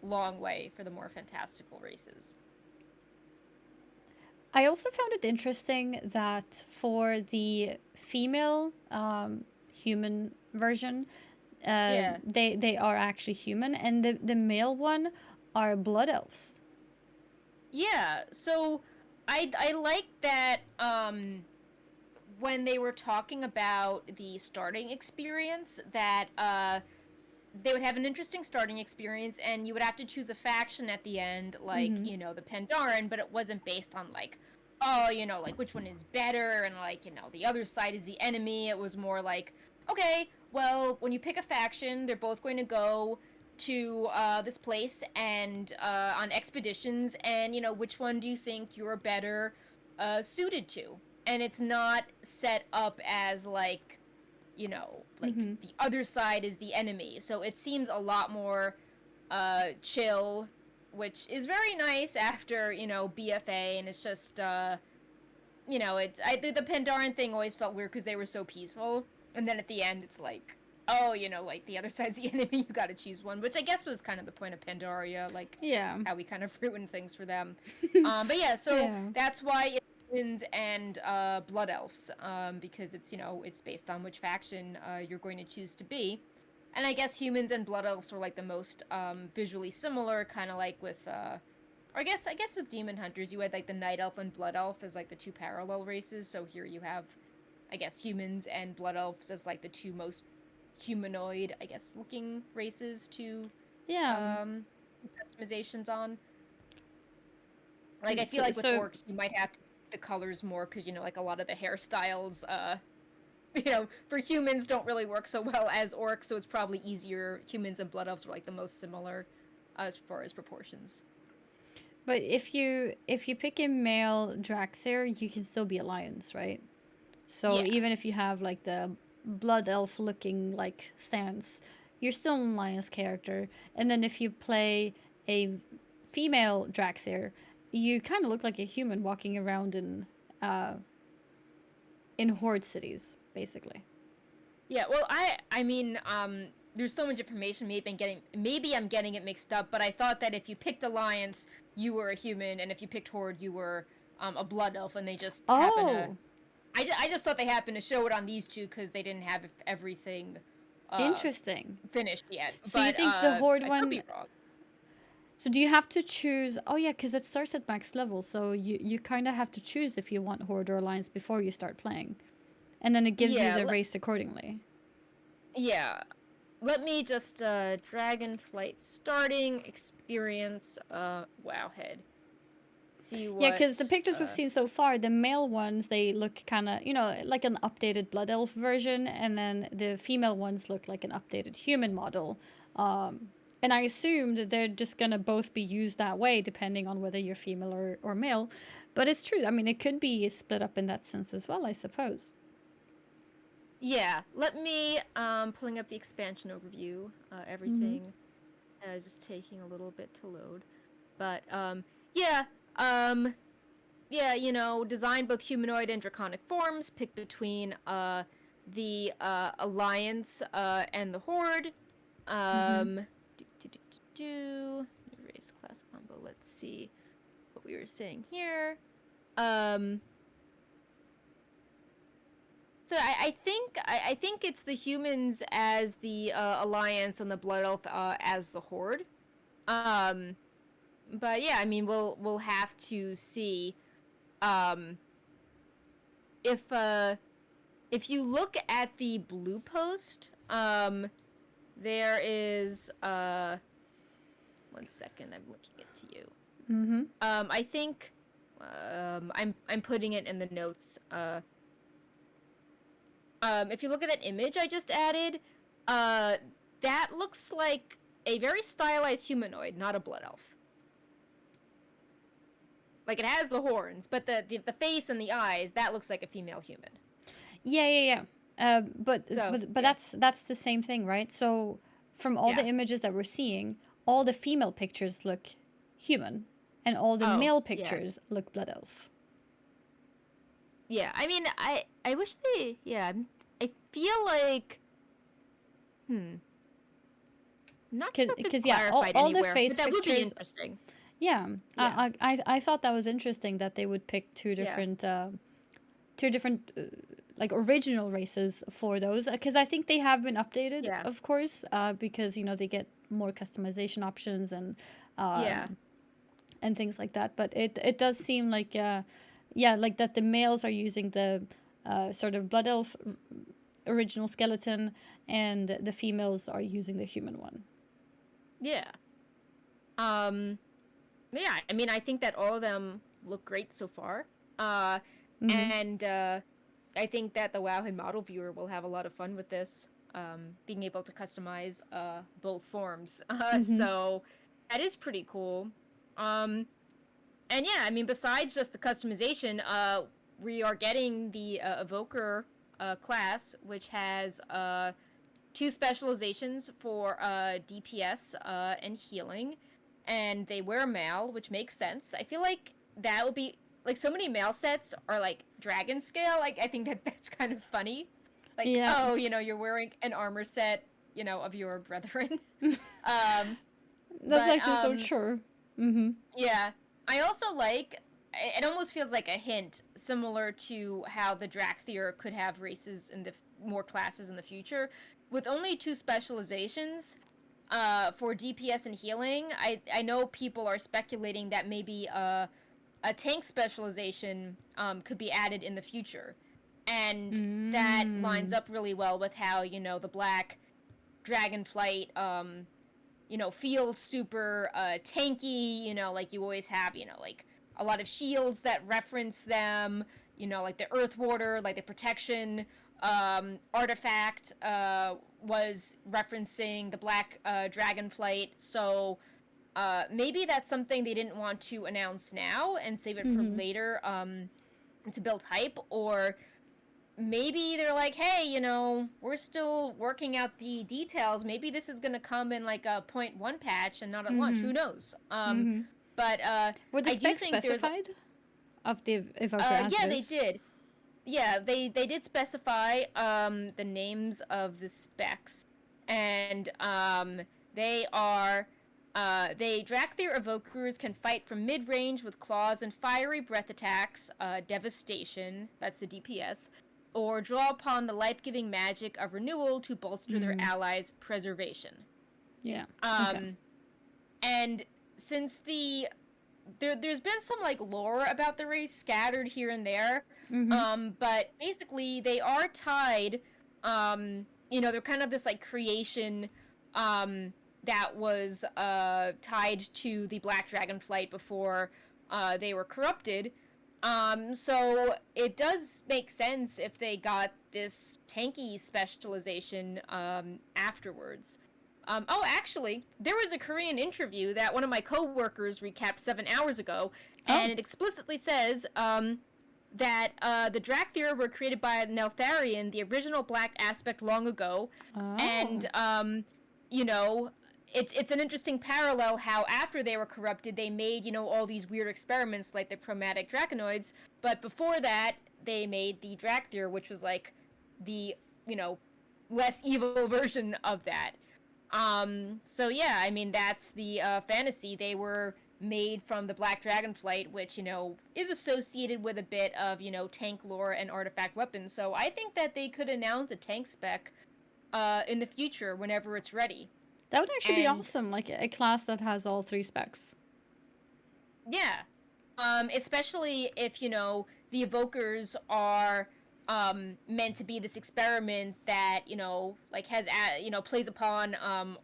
long way for the more fantastical races.
I also found it interesting that for the female human version,
Yeah,
they are actually human, and the male one are blood elves.
yeah. So I like that when they were talking about the starting experience that they would have an interesting starting experience, and you would have to choose a faction at the end, like,
Mm-hmm.
the Pandaren, but it wasn't based on, like, oh, like, which one is better, and, like, the other side is the enemy. It was more like, okay, well, when you pick a faction, they're both going to go to this place and on expeditions, and, which one do you think you're better suited to? And it's not set up as, like
Mm-hmm.
the other side is the enemy. So it seems a lot more chill, which is very nice after, BFA, and it's just it's the Pandaren thing always felt weird because they were so peaceful. And then at the end it's like, oh, like the other side's the enemy, you gotta choose one, which I guess was kind of the point of Pandaria, like
Yeah.
how we kind of ruined things for them. But yeah, so
Yeah.
that's why it's humans and blood elves, because it's based on which faction you're going to choose to be. And I guess humans and blood elves are like the most visually similar, kind of like with or I guess with demon hunters you had like the night elf and blood elf as like the two parallel races. So here you have, I guess, humans and blood elves as like the two most humanoid, I guess, looking races to
Yeah.
um customizations on. Like I feel
So,
like with
so
orcs you might have to the colors more because like a lot of the hairstyles for humans don't really work so well as orcs, so it's probably easier. Humans and blood elves are like the most similar as far as proportions.
but if you pick a male Dracthyr, you can still be alliance, right? So
Yeah.
even if you have like the blood elf looking like stance, you're still an alliance character. And then if you play a female Dracthyr, you kind of look like a human walking around uh, in horde cities, basically.
Yeah, well, I mean, there's so much information. Maybe I'm getting it mixed up. But I thought that if you picked Alliance, you were a human, and if you picked Horde, you were a blood elf. And they just happen to.
Oh,
I just thought they happened to show it on these two because they didn't have everything uh
interesting.
finished yet.
So you
But
think the horde
I could be
one?
wrong.
So do you have to choose? Oh yeah, because it starts at max level. So you kind of have to choose if you want horde or alliance before you start playing, and then it gives you
Yeah,
the race accordingly.
yeah. Let me just Dragonflight starting experience Wowhead. See
Yeah,
what
because the pictures we've seen so far, the male ones, they look kind of, like an updated Blood Elf version, and then the female ones look like an updated human model. And I assumed they're just going to both be used that way, depending on whether you're female or male. But it's true. I mean, it could be split up in that sense as well, I suppose.
Yeah, let me pulling up the expansion overview.
Mm-hmm.
Everything is just taking a little bit to load, but yeah. Um, yeah, design both humanoid and draconic forms. Pick between the Alliance and the Horde.
Mm-hmm.
Race class combo. Let's see what we were saying here. Um, so I think it's the humans as the Alliance and the Blood Elf as the Horde. But yeah, I mean we'll have to see. Um, if you look at the blue post, there is 1 second, I'm looking it to you.
Mm-hmm.
I think I'm putting it in the notes. If you look at that image I just added, that looks like a very stylized humanoid, not a blood elf. Like, it has the horns, but the face and the eyes, that looks like a female human.
Yeah. But
So,
but
yeah.
that's the same thing, right? So from all the
Yeah.
images that we're seeing, all the female pictures look human, and all the
Oh,
male
yeah.
pictures look blood elf.
Yeah, I mean, I wish they, yeah, I feel like, not sure if it's
Yeah,
clarified
all the
anywhere,
face
but that would be
pictures.
interesting.
Yeah,
Yeah.
I thought that was interesting that they would pick two
Yeah.
different like original races for those, because I think they have been updated,
Yeah.
of course, because they get more customization options
Yeah.
and things like that. But it does seem like yeah, like that the males are using the sort of blood elf original skeleton, and the females are using the human one.
Yeah. Yeah, I mean, I think that all of them look great so far.
Mm-hmm.
And I think that the Wowhead model viewer will have a lot of fun with this, being able to customize both forms.
Mm-hmm.
So that is pretty cool. And yeah, I mean, besides just the customization, we are getting the Evoker class, which has 2 specializations for DPS and healing, and they wear mail, which makes sense. I feel like that would be like, so many mail sets are like dragon scale. Like, I think that that's kind of funny. Like,
Yeah.
oh, you're wearing an armor set, of your brethren. um,
That's
but
actually so true. Mm-hmm.
yeah, I also like. It almost feels like a hint, similar to how the Drakthir could have races in the more classes in the future, with only 2 specializations. For DPS and healing, I know people are speculating that maybe a tank specialization could be added in the future, and that lines
Mm.
up really well with how the black Dragonflight feels super tanky. Like, you always have like a lot of shields that reference them. Like the Earth Warder, like the protection artifact was referencing the black Dragonflight. So maybe that's something they didn't want to announce now and save it for
Mm-hmm.
later to build hype. Or maybe they're like, hey, we're still working out the details. Maybe this is going to come in like a 0.1 patch and not at launch.
Mm-hmm.
Who knows?
Mm-hmm.
But
Were the
I do
specs
think there's...
specified of the evoker as
yeah,
it
they
is?
did. Yeah, they did specify the names of the specs, and they are they Drakthir evokers can fight from mid-range with claws and fiery breath attacks, devastation, that's the DPS, or draw upon the life-giving magic of renewal to bolster their
Mm.
allies' preservation.
Yeah. Okay.
And since there's been some like lore about the race scattered here and there,
Mm-hmm.
but basically they are tied. They're kind of this like creation that was tied to the Black Dragonflight before they were corrupted. So it does make sense if they got this tanky specialization afterwards. Actually, there was a Korean interview that one of my coworkers recapped 7 hours ago, and
Oh.
it explicitly says that the Drakthir were created by Neltharion, the original black aspect, long ago,
Oh.
and you know, it's an interesting parallel how after they were corrupted, they made, all these weird experiments like the chromatic draconoids, but before that, they made the Drakthir, which was like the, you know, less evil version of that. So yeah, I mean, that's the fantasy. They were made from the Black Dragonflight, which, is associated with a bit of, tank lore and artifact weapons. So I think that they could announce a tank spec in the future whenever it's ready.
That would actually be
And
awesome, like a class that has all 3 specs.
yeah, especially if, the evokers are meant to be this experiment that, like has, plays upon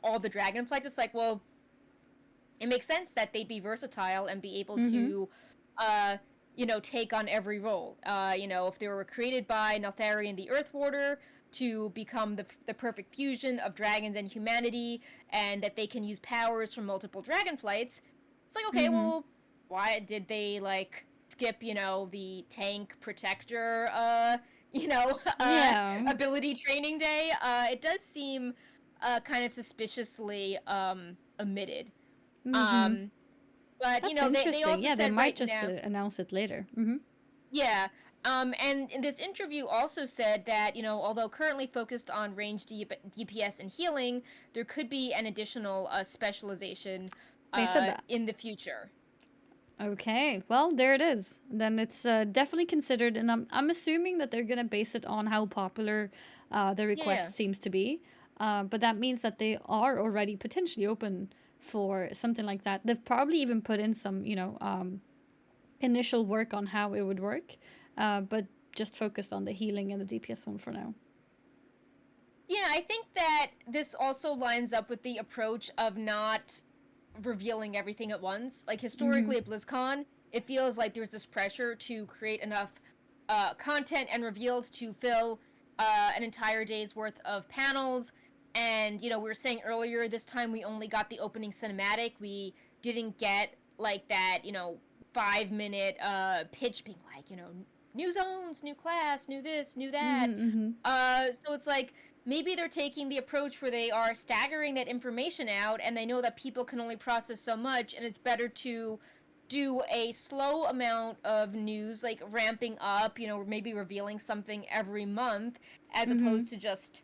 all the dragonflights. It's like, well, it makes sense that they'd be versatile and be able
Mm-hmm.
to, take on every role. If they were created by Neltharion the Earthwarder to become the perfect fusion of dragons and humanity, and that they can use powers from multiple dragonflights, it's like, okay,
Mm-hmm.
well, why did they, like, skip, the tank protector,
Yeah.
ability training day? It does seem kind of suspiciously omitted.
Mm-hmm.
Um, but
That's
they
interesting.
also
Yeah, they
said
might
right
just
now,
announce it later. Mm-hmm.
yeah. And in this interview also said that, although currently focused on range DPS and healing, there could be an additional specialization
They said that.
in the future.
Okay, well, there it is. Then it's definitely considered, and I'm assuming that they're gonna base it on how popular the
Yeah.
request seems to be. But that means that they are already potentially open for something like that. They've probably even put in some, initial work on how it would work, but just focused on the healing and the DPS one for now.
Yeah, I think that this also lines up with the approach of not revealing everything at once. Like
Mm-hmm.
historically at BlizzCon, it feels like there's this pressure to create enough content and reveals to fill an entire day's worth of panels. And we were saying earlier, this time we only got the opening cinematic. We didn't get like that, 5-minute pitch being like, new zones, new class, new this, new that.
Mm-hmm. Mm-hmm.
So it's like maybe they're taking the approach where they are staggering that information out, and they know that people can only process so much, and it's better to do a slow amount of news, like ramping up, maybe revealing something every month, as
Mm-hmm.
opposed to just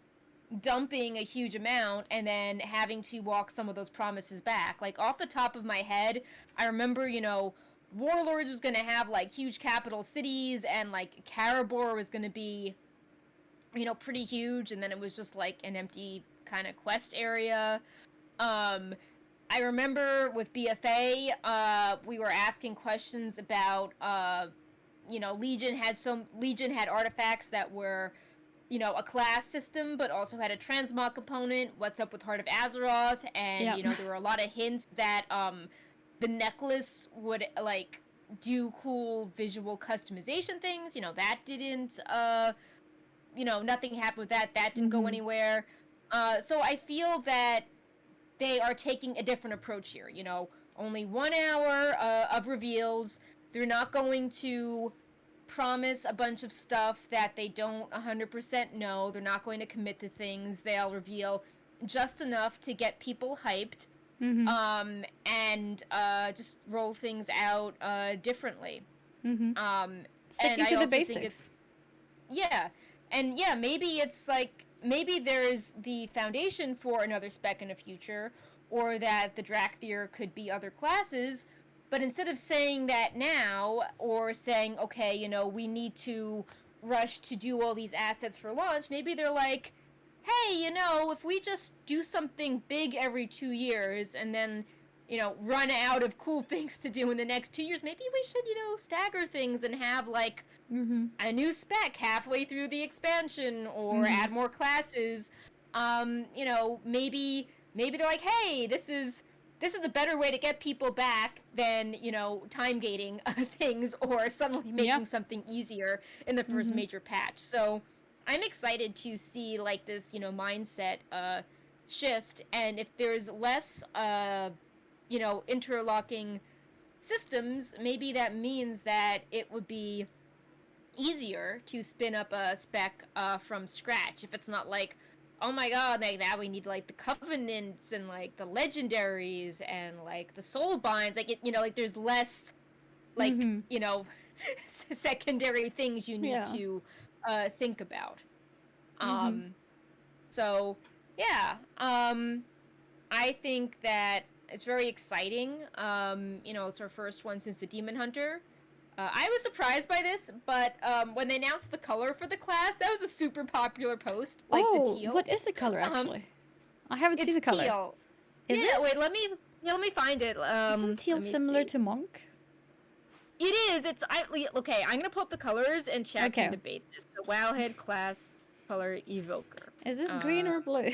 dumping a huge amount and then having to walk some of those promises back. Like off the top of my head, I remember, Warlords was going to have like huge capital cities, and like Karabor was going to be, pretty huge, and then it was just like an empty kind of quest area. Um, I remember with BFA, we were asking questions about, Legion had artifacts that were, a class system, but also had a transmog component. What's up with Heart of Azeroth? And
Yeah.
there were a lot of hints that the necklace would like do cool visual customization things. That didn't nothing happened with that. That didn't go
Mm-hmm.
anywhere. So I feel that they are taking a different approach here. Only 1 hour of reveals. They're not going to promise a bunch of stuff that they don't 100% know. They're not going to commit to things. They'll reveal just enough to get people hyped,
Mm-hmm.
and just roll things out differently.
Mm-hmm.
Um, and
Sticking
I
to the
also think
basics.
it's, yeah, and yeah, maybe it's like maybe there's the foundation for another spec in the future, or that the Drakthir could be other classes. But instead of saying that now, or saying, okay, we need to rush to do all these assets for launch, maybe they're like, hey, if we just do something big every 2 years and then, run out of cool things to do in the next 2 years, maybe we should, stagger things and have like
Mm-hmm.
a new spec halfway through the expansion, or
Mm-hmm.
add more classes. Maybe they're like, hey, this is a better way to get people back than time gating things, or suddenly
Yeah.
making something easier in the first
Mm-hmm.
major patch. So I'm excited to see like this mindset shift, and if there's less interlocking systems, maybe that means that it would be easier to spin up a spec from scratch if it's not like, oh my god, like now we need like the covenants and like the legendaries and like the soul binds. Like like there's less like
Mm-hmm.
secondary things you need
Yeah.
to think about.
Mm-hmm.
So yeah, I think that it's very exciting. It's our first one since the Demon Hunter. I was surprised by this, but when they announced the color for the class, that was a super popular post, like the
Oh,
teal.
what is the color
Um,
actually? I haven't seen
it's
the color.
teal.
Is
Yeah,
it?
wait, let me find it.
Isn't teal
Let me
similar
see.
to monk?
It is. Okay. I'm gonna pull up the colors, and chat can
Okay.
debate this. The Wowhead class color evoker.
Is this green
Uh,
or blue?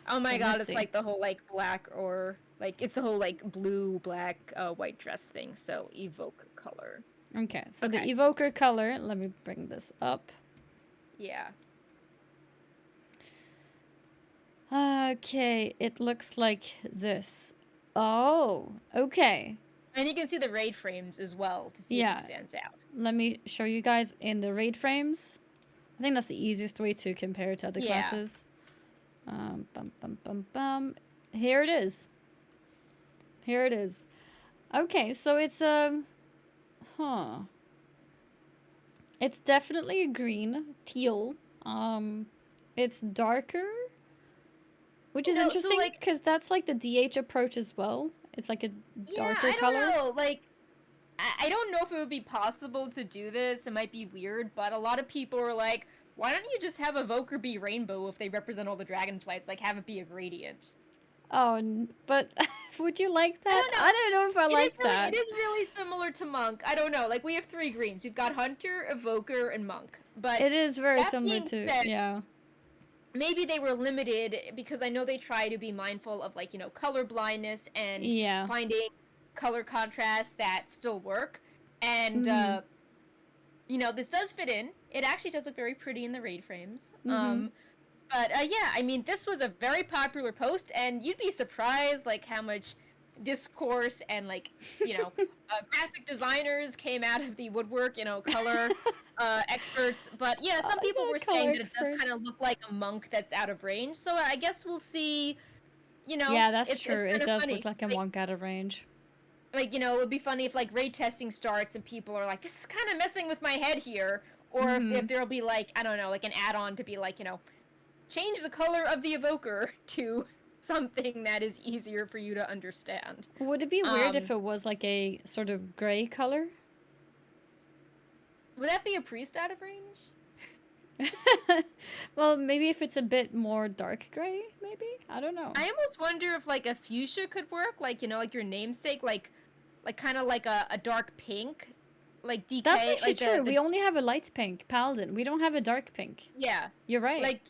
oh my
Okay,
god,
let's
it's
see.
like the whole like black or like it's the whole like blue, black, white dress thing. So evoker color.
Okay, so
Okay.
the evoker color, let me bring this up.
Yeah.
Okay, it looks like this. Oh, okay.
And you can see the raid frames as well to see if
Yeah,
it stands out.
let me show you guys in the raid frames. I think that's the easiest way to compare it to other
Yeah.
classes. Here it is. Here it is. Okay, so it's it's definitely a green, teal. It's darker, which is
So
interesting
like,
because that's like the DH approach as well. It's like a
yeah,
darker
I don't
color.
know. Like, I don't know if it would be possible to do this. It might be weird, but a lot of people are like, why don't you just have Evoker be rainbow if they represent all the Dragonflights? Like, have it be a gradient.
Oh, but would you like
I
that?
don't know.
I don't know if I like
It
that.
is really similar to Monk. I don't know. Like, we have 3 greens. We've got Hunter, Evoker, and Monk. But
It is very
that
similar
being
to,
said,
yeah.
maybe they were limited because I know they try to be mindful of like color blindness and
Yeah.
finding color contrasts that still work. And
Mm-hmm.
this does fit in. It actually does look very pretty in the raid frames.
Mm-hmm.
But yeah, I mean, this was a very popular post, and you'd be surprised like how much discourse and like graphic designers came out of the woodwork. Color experts. But yeah, some people
Yeah,
were saying
color
that it does kind
experts.
of look like a monk that's out of range. So I guess we'll see.
Yeah, that's
It's
true.
kind
It
of
does look
funny.
like a monk out of range.
It would be funny if like raid testing starts and people are like, this is kind of messing with my head here, or
Mm-hmm.
if there'll be like I don't know, like an add-on to be like change the color of the evoker to something that is easier for you to understand.
Would it be weird if
Um,
it was like a sort of gray color?
would that be a priest out of range?
Well, maybe if it's a bit more dark gray, maybe? I don't know.
I almost wonder if like a fuchsia could work, like like your namesake, like kind of like a dark pink, like DK.
That's actually
like
true. We only have a light pink paladin. We don't have a dark pink.
yeah,
You're right.
like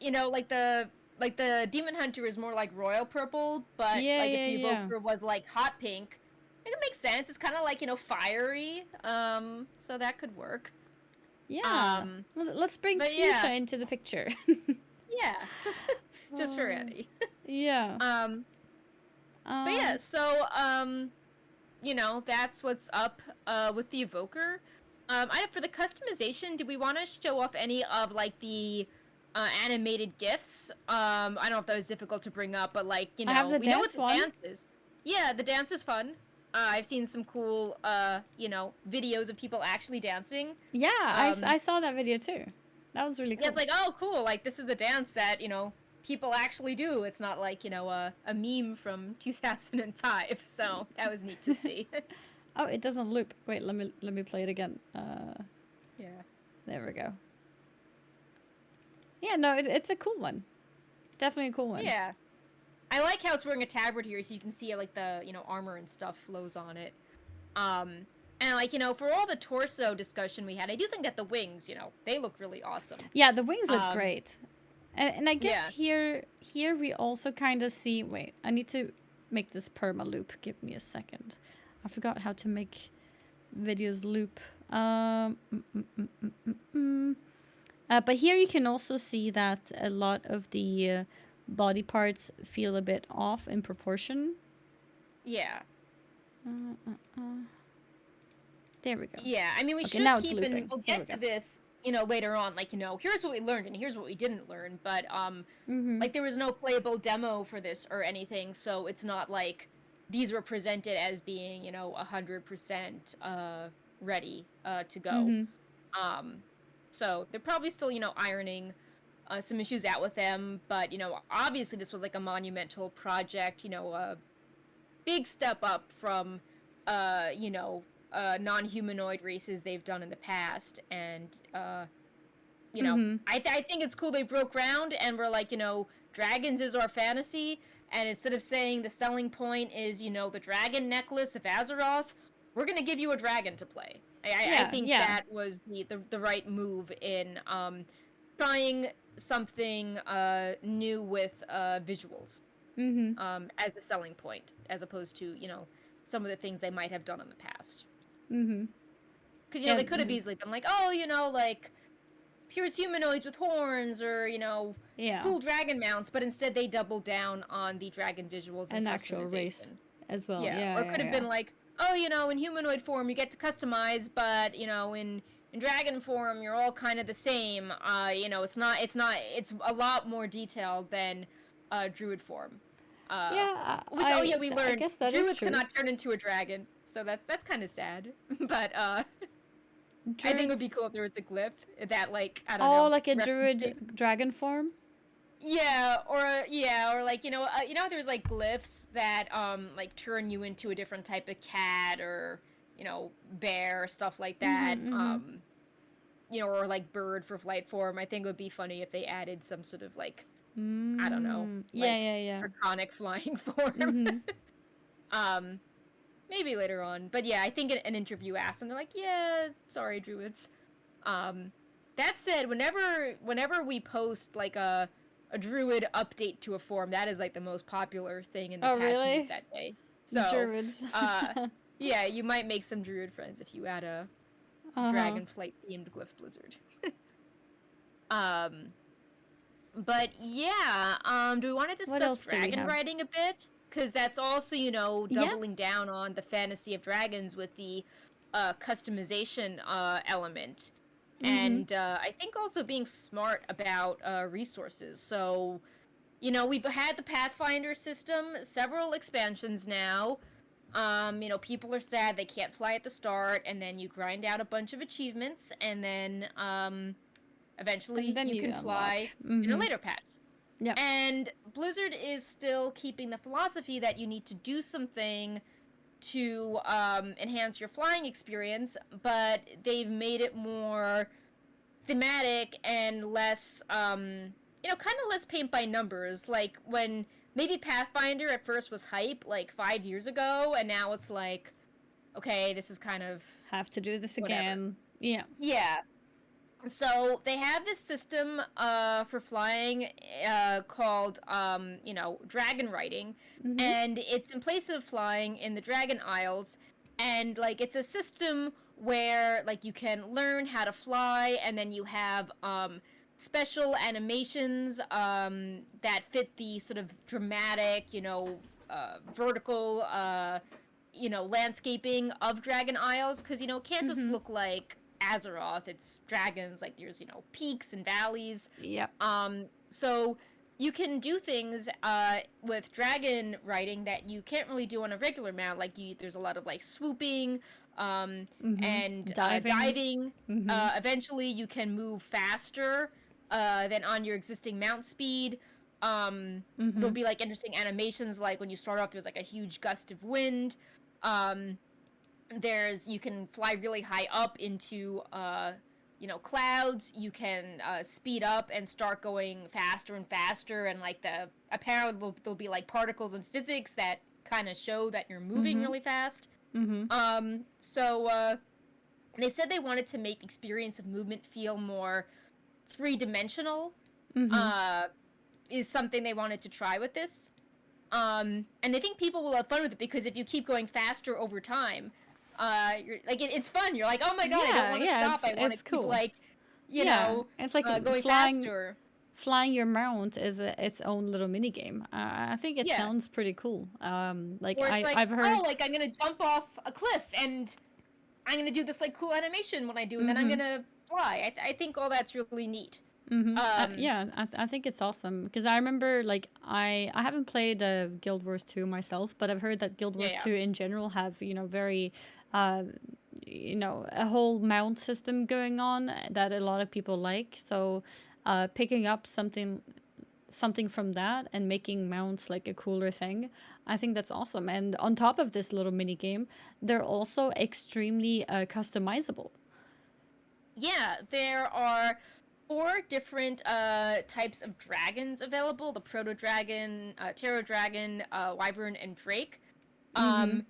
like the demon hunter is more like royal purple, but
Yeah,
like if
yeah,
the
yeah.
evoker was like hot pink, I think it makes sense. It's kind of like fiery, so that could work.
Yeah.
Um,
Well, let's bring
but
fuchsia
yeah.
into the picture.
Yeah, just for
Oh,
Eddie.
yeah.
But yeah, so that's what's up with the evoker. For the customization, do we want to show off any of like the animated gifs? I don't know if that was difficult to bring up, but like
I have the
we know what
dance
the
one.
dance is. Yeah, the dance is fun. I've seen some cool videos of people actually dancing.
Yeah,
Um,
I saw that video too. That was really cool.
Yeah, it's like, oh, cool. Like, this is the dance that, people actually do. It's not like, a meme from 2005. So that was neat to see.
Oh, it doesn't loop. Wait, let me play it again.
Yeah.
There we go. Yeah, no, it's a cool one. Definitely a cool one.
Yeah. I like how it's wearing a tabard here so you can see, like, the, armor and stuff flows on it. And, like, for all the torso discussion we had, I do think that the wings, they look really awesome.
Yeah, the wings look great. And I guess
yeah.
here we also kind of see... Wait, I need to make this perma loop. Give me a second. I forgot how to make videos loop. But here you can also see that a lot of the body parts feel a bit off in proportion.
Yeah.
There we go.
Yeah, I mean, we
Okay,
should
now it's
keep,
looping.
and we'll
Here
get
we
to
go.
this later on, like, here's what we learned and here's what we didn't learn. But
Mhm.
like there was no playable demo for this or anything, so it's not like these were presented as being 100% ready to go.
Mhm.
Um, so they're probably still ironing some issues out with them, but obviously this was like a monumental project, a big step up from non-humanoid races they've done in the past. And
Mhm.
I think it's cool they broke ground and were like, dragons is our fantasy, and instead of saying the selling point is the dragon necklace of Azeroth, we're gonna give you a dragon to play. I
Yeah,
think
yeah.
that was the right move in trying something new with visuals
Mhm.
as the selling point, as opposed to some of the things they might have done in the past.
Mhm.
Because
Yeah.
they could have easily been like, oh, like here's humanoids with horns, or
Yeah.
cool dragon mounts, but instead they doubled down on the dragon visuals and
An actual race
customization.
as well.
Yeah,
Yeah,
or it could
yeah,
have
yeah.
been like, oh, in humanoid form you get to customize, but in dragon form you're all kind of the same. It's a lot more detailed than druid form.
Yeah,
Which, oh yeah, we
I
learned
guess that is
druids
true.
cannot turn into a dragon, so that's kind of sad. But I think it would be
Druids.
cool if there was a glyph that, like, I don't
Oh,
know,
like a druid
references.
dragon form?
Or like there's like glyphs that like turn you into a different type of cat, or bear, stuff like that.
Mhm. Mhm.
Or like bird for flight form. I think it would be funny if they added some sort of, like, I don't know,
Mm. Yeah,
like
yeah, yeah.
draconic flying form.
Mhm.
um Maybe later on. But yeah, I think an interview asked and they're like, yeah, sorry, druids. Um, that said, whenever we post like a druid update to a form, that is like the most popular thing in the
Oh,
patch news
really?
that day. So,
Druids.
uh, yeah, you might make some druid friends if you add a
Uh-huh.
Dragonflight themed glyph blizzard. um, but yeah, do we want to
What
discuss
else do we
dragon
have?
riding a bit? Because that's also,
Yeah.
doubling down on the fantasy of dragons with the customization element.
Mhm.
And I think also being smart about resources. So, we've had the Pathfinder system, several expansions now. People are sad they can't fly at the start, and then you grind out a bunch of achievements, and then
And
eventually
then
you
you
can
unlock.
fly in a
Mhm.
later patch.
Yep.
And Blizzard is still keeping the philosophy that you need to do something to enhance your flying experience, but they've made it more thematic and less, kind of less paint by numbers. Like when maybe Pathfinder at first was hype, like 5 years ago, and now it's like, okay, this is kind of
Have to do this
whatever.
again. Yeah.
Yeah, so they have this system for flying called dragon riding,
Mhm.
and it's in place of flying in the Dragon Isles. And like it's a system where like you can learn how to fly, and then you have special animations that fit the sort of dramatic, vertical landscaping of Dragon Isles, because it can't just
Mhm.
look like Azeroth. It's dragons. Like there's peaks and valleys.
Yep.
So you can do things with dragon riding that you can't really do on a regular mount. Like there's a lot of like swooping
Mhm.
and
Diving.
diving.
Mhm.
Eventually, you can move faster than on your existing mount speed. There'll
Mhm.
be like interesting animations, like when you start off, there's like a huge gust of wind. Um, you can fly really high up into clouds. You can speed up and start going faster and faster, and like apparently there'll be like particles in physics that kind of show that you're moving
Mhm.
really fast.
Mhm.
So they said they wanted to make the experience of movement feel more three-dimensional.
Mhm.
uh is something they wanted to try with this. And I think people will have fun with it, because if you keep going faster over time, you're like, it's fun. You're like, oh my god, I don't
Yeah,
want to
yeah,
stop. I want to
it's
keep,
cool.
like,
Yeah, it's like
going faster.
flying your mount is its own little mini game. I think it
Yeah.
sounds pretty cool. Like
Or it's like,
I've
oh,
heard.
like I'm gonna jump off a cliff and I'm gonna do this like cool animation when I do, and then I'm
Mhm.
gonna fly. I think all that's really neat.
Mm-hmm.
Um,
Yeah, I think it's awesome because I remember like I haven't played Guild Wars 2 myself, but I've heard that Guild
yeah,
Wars
yeah.
2 in general have very uh, a whole mount system going on that a lot of people like. So picking up something from that and making mounts like a cooler thing, I think that's awesome. And on top of this little mini game, they're also extremely customizable.
Yeah, there are four different types of dragons available: the proto dragon, Terror dragon, wyvern, and drake.
Mm-hmm.
Um,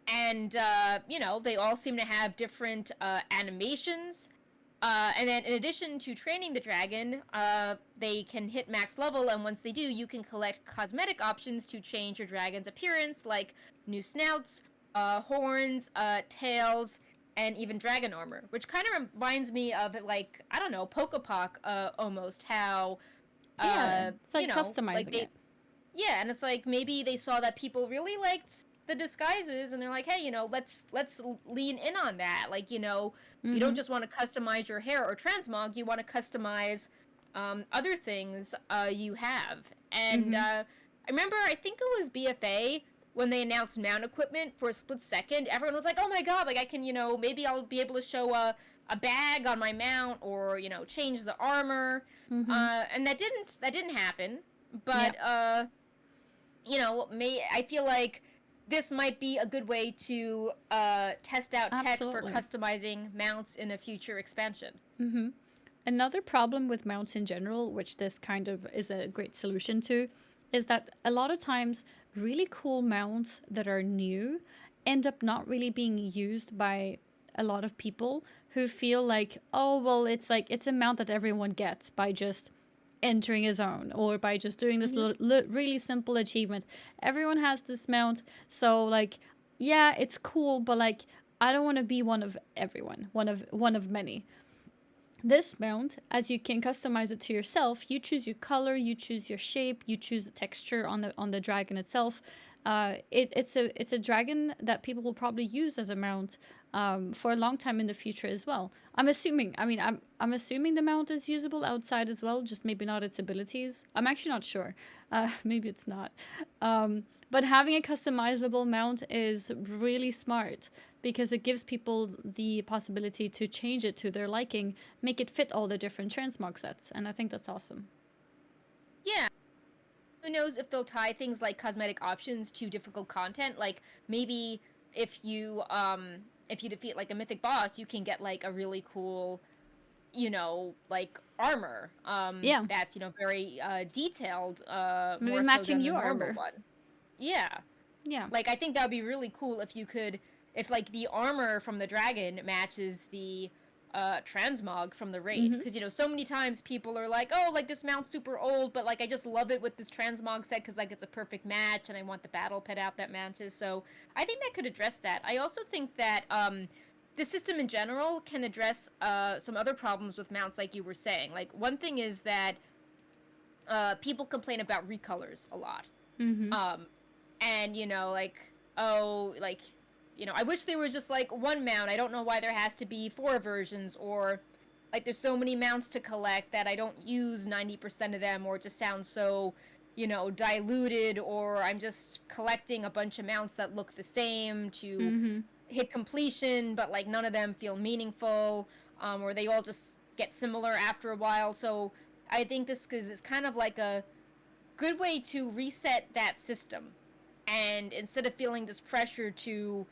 and they all seem to have different animations. And then, in addition to training the dragon, they can hit max level, and once they do, you can collect cosmetic options to change your dragon's appearance, like new snouts, horns, tails, and even dragon armor. Which kind of reminds me of, like, I don't know, Pokepock, almost. How,
Yeah, it's like
like
customizing it.
yeah, and it's like maybe they saw that people really liked the disguises, and they're like, hey, let's lean in on that. Like, you don't
Mm-hmm.
just want to customize your hair or transmog, you want to customize other things you have. And
Mm-hmm.
I remember, I think it was BFA when they announced mount equipment for a split second. Everyone was like, oh my god, like I can, maybe I'll be able to show a bag on my mount, or change the armor.
Mm-hmm.
And that didn't happen.
Yeah,
But I feel like this might be a good way to test out tech for
absolutely.
customizing mounts in a future expansion.
Mm-hmm. Another problem with mounts in general, which this kind of is a great solution to, is that a lot of times really cool mounts that are new end up not really being used by a lot of people who feel like, oh, well, it's a mount that everyone gets by just entering his own or by just doing this
Mm-hmm.
really simple achievement. Everyone has this mount, so like, yeah, it's cool, but like, I don't want to be one of everyone, one of many. This mount, as you can customize it to yourself, you choose your color, you choose your shape, you choose the texture on the dragon itself. It's a dragon that people will probably use as a mount for a long time in the future as well. I'm assuming. I mean, I'm assuming the mount is usable outside as well, just maybe not its abilities. I'm actually not sure. Maybe it's not. But having a customizable mount is really smart because it gives people the possibility to change it to their liking, make it fit all the different transmog sets, and I think that's awesome.
Yeah. Who knows if they'll tie things like cosmetic options to difficult content? Like maybe if you if you defeat like a mythic boss, you can get like a really cool like armor
Yeah,
that's very detailed,
maybe
more so
matching
than the
your
normal
armor.
one. Yeah.
Yeah.
Like I think that would be really cool if you could, if like the armor from the dragon matches the transmog from the raid,
Mm-hmm.
because so many times people are like, oh, like this mount's super old, but like I just love it with this transmog set because like it's a perfect match, and I want the battle pet out that matches. So I think that could address that. I also think that the system in general can address some other problems with mounts, like you were saying. Like one thing is that people complain about recolors a lot.
Mm-hmm.
um and like, oh, like, I wish there was just like one mount. I don't know why there has to be four versions, or like there's so many mounts to collect that I don't use 90% of them, or it just sounds so diluted, or I'm just collecting a bunch of mounts that look the same to
Mm-hmm.
hit completion, but like none of them feel meaningful, or they all just get similar after a while. So I think this is kind of like a good way to reset that system. And instead of feeling this pressure to,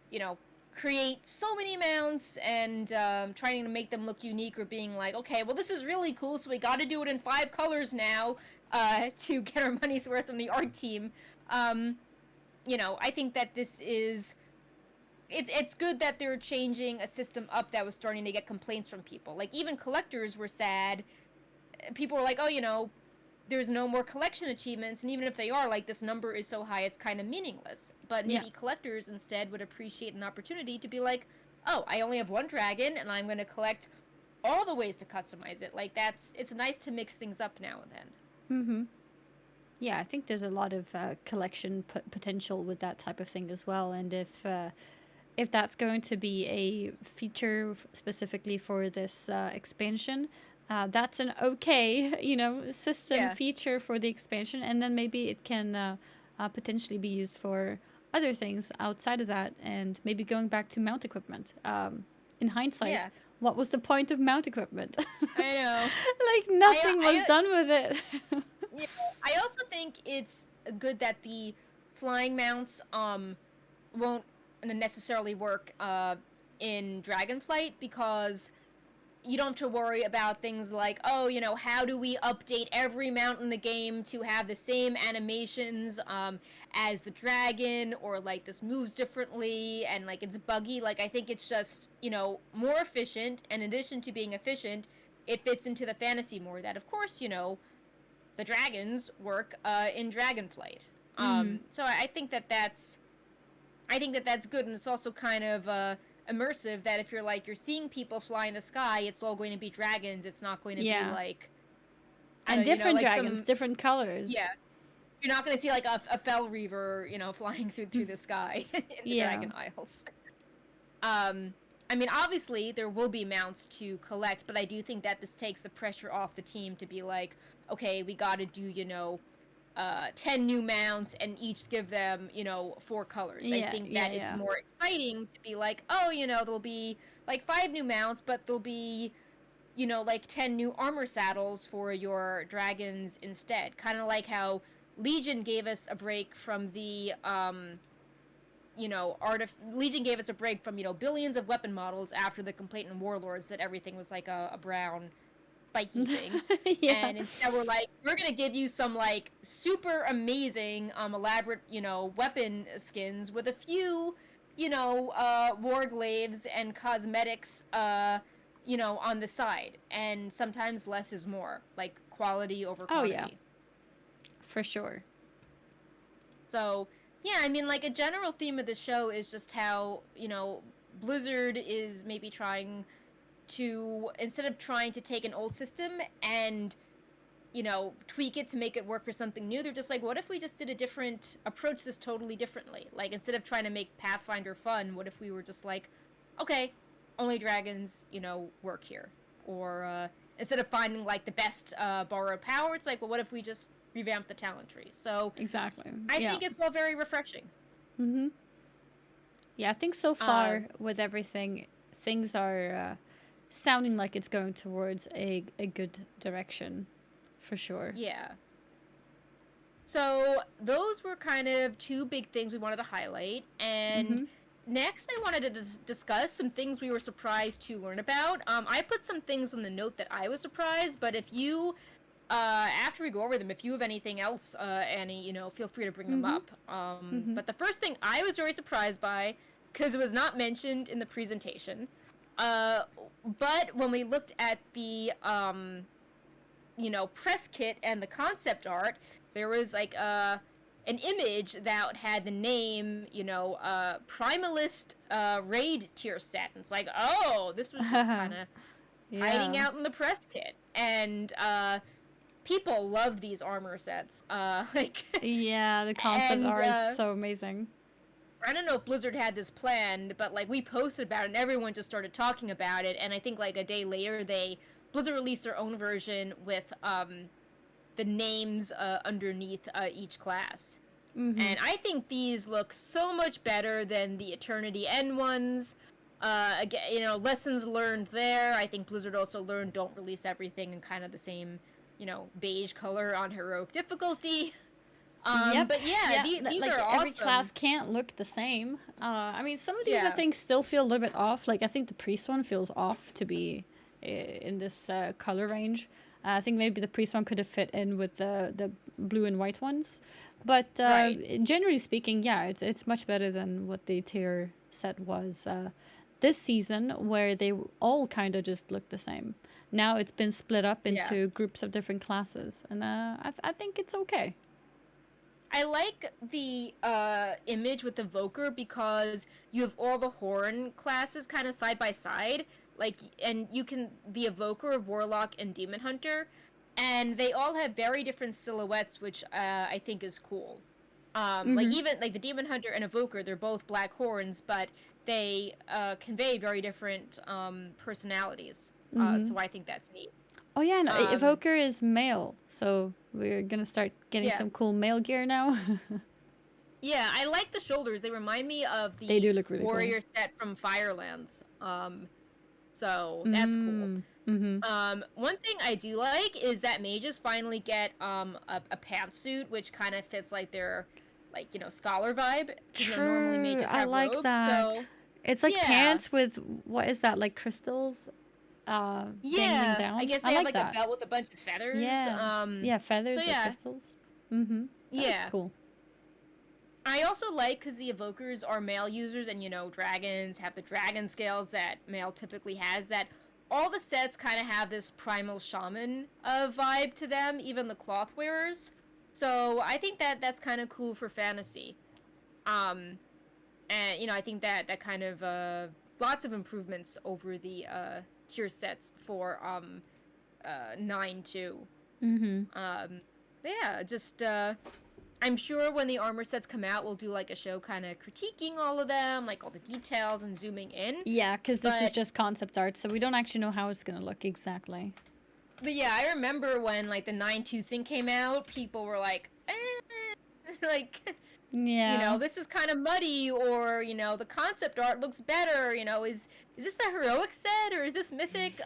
you know, create so many mounts and trying to make them look unique, or being like, okay, well, this is really cool, so we got to do it in 5 colors now to get our money's worth from the art team. Um, I think that this is. It's good that they're changing a system up that was starting to get complaints from people. Like, even collectors were sad. People were like, oh, there's no more collection achievements, and even if they are, like, this number is so high it's kind of meaningless. But
Yeah.
maybe collectors instead would appreciate an opportunity to be like, oh, I only have one dragon and I'm going to collect all the ways to customize it. Like, it's nice to mix things up now and then.
Mm-hmm. Yeah, I think there's a lot of collection potential with that type of thing as well. And if if that's going to be a feature specifically for this expansion. That's an okay, system
Yeah.
feature for the expansion, and then maybe it can potentially be used for other things outside of that, and maybe going back to mount equipment. In hindsight,
Yeah.
what was the point of mount equipment?
I know.
Like
I
nothing was
I
done with it.
Yeah, I also think it's good that the flying mounts won't necessarily work in Dragonflight, because you don't have to worry about things like, oh, how do we update every mount in the game to have the same animations as the dragon, or like this moves differently and like it's buggy. Like, I think it's just, more efficient, and in addition to being efficient, it fits into the fantasy more that, of course, the dragons work in Dragonflight.
Mm-hmm.
So I think that that's good, and it's also kind of immersive, that if you're seeing people fly in the sky, it's all going to be dragons. It's not going to be
Yeah.
like, I
And
don't know,
different
like
dragons,
some,
different colors.
yeah. You're not going to see like a Fell Reaver, flying through the sky in the
Yeah.
Dragon Isles. Um, I mean, obviously there will be mounts to collect, but I do think that this takes the pressure off the team to be like, okay, we got to do 10 new mounts and each give them 4 colors. I
Yeah,
think
yeah,
that it's
yeah.
more exciting to be like, oh, there'll be like 5 new mounts, but there'll be like 10 new armor saddles for your dragons instead. Kind of like how Legion gave us a break from the Legion gave us a break from billions of weapon models after the complaint in Warlords that everything was like a brown spiky thing.
Yeah.
And instead we're like, we're gonna give you some like super amazing elaborate weapon skins with a few warglaves and cosmetics on the side, and sometimes less is more, like quality over
Oh, yeah.
quantity.
For sure.
So yeah, I mean, like, a general theme of the show is just how Blizzard is maybe trying to, instead of trying to take an old system and tweak it to make it work for something new, they're just like, what if we just did a different approach, this totally differently? Like, instead of trying to make Pathfinder fun, what if we were just like, okay, only dragons work here? Or instead of finding like the best borrowed power, it's like, well, what if we just revamp the talent tree? So
Exactly.
I
Yeah.
think it's all very refreshing.
Mm-hmm. Yeah, I think so
uh
far with everything, things are sounding like it's going towards a good direction, for sure.
yeah, so those were kind of 2 big things we wanted to highlight. And
Mm-hmm.
next I wanted to discuss some things we were surprised to learn about. I put some things on the note that I was surprised, but if you after we go over them, if you have anything else, Annie, feel free to bring them
Mm-hmm.
up.
Mm-hmm.
But the first thing I was very surprised by, because it was not mentioned in the presentation, uh, but when we looked at the press kit and the concept art, there was like an image that had the name, Primalist raid tier set. And it's like, oh, this was just kind of hiding
Yeah.
out in the press kit. And people love these armor sets. Like,
Yeah, the concept
and
art is so amazing.
I don't know if Blizzard had this planned, but like we posted about it and everyone just started talking about it. And I think like a day later, Blizzard released their own version with the names underneath each class.
Mm-hmm.
And I think these look so much better than the Eternity End ones. Again, lessons learned there. I think Blizzard also learned, don't release everything in kind of the same, beige color on heroic difficulty.
Yep.
But yeah,
Yeah.
these
Like
are
every
awesome.
class can't look the same. I mean, some of these I
Yeah,
think still feel a little bit off. Like I think the priest one feels off to be in this color range. I think maybe the priest one could have fit in with the blue and white ones, but
right.
generally speaking, yeah, it's much better than what the tier set was this season, where they all kind of just look the same. Now it's been split up
Yeah.
into groups of different classes, and I think it's okay.
I like the image with the Voker because you have all the Horn classes kind of side by side, like, and you can the Evoker, Warlock, and Demon Hunter, and they all have very different silhouettes, which I think is cool. Like
Mm-hmm.
even like the Demon Hunter and Evoker, they're both black horns, but they convey very different personalities.
Mm-hmm.
So I think that's neat.
Oh yeah, and
Um,
Evoker is male, so we're gonna start getting
yeah,
some cool male gear now.
yeah, I like the shoulders. They remind me of
They
the
do look really cool.
warrior set from Firelands. So that's cool.
Mm. Mm-hmm.
One thing I do like is that mages finally get a pantsuit, which kind of fits like their like scholar vibe. Because normally
True,
mages
I
have
like
robes,
that.
so
It's like
yeah,
pants with what is that, like crystals dangling
yeah. I
down.
guess
I
they have
like
like a
that.
belt with a bunch of feathers.
Yeah. Yeah,
So
feathers or
yeah,
crystals. Mm-hmm. That looks
yeah.
cool.
I also like because the evokers are male users, and dragons have the dragon scales that male typically has. That all the sets kind of have this primal shaman vibe to them, even the cloth wearers. So I think that that's kind of cool for fantasy. Um, and I think that that kind of lots of improvements over the tier sets for 9 too.
Mm-hmm.
Yeah, just I'm sure when the armor sets come out, we'll do like a show kind of critiquing all of them, like all the details and zooming in.
Yeah, because this is
But
just concept art, so we don't actually know how it's gonna look exactly.
but yeah, I remember when like the 9-2 thing came out, people were like, like,
Yeah.
this is kind of muddy, or the concept art looks better. Is this the heroic set or is this mythic?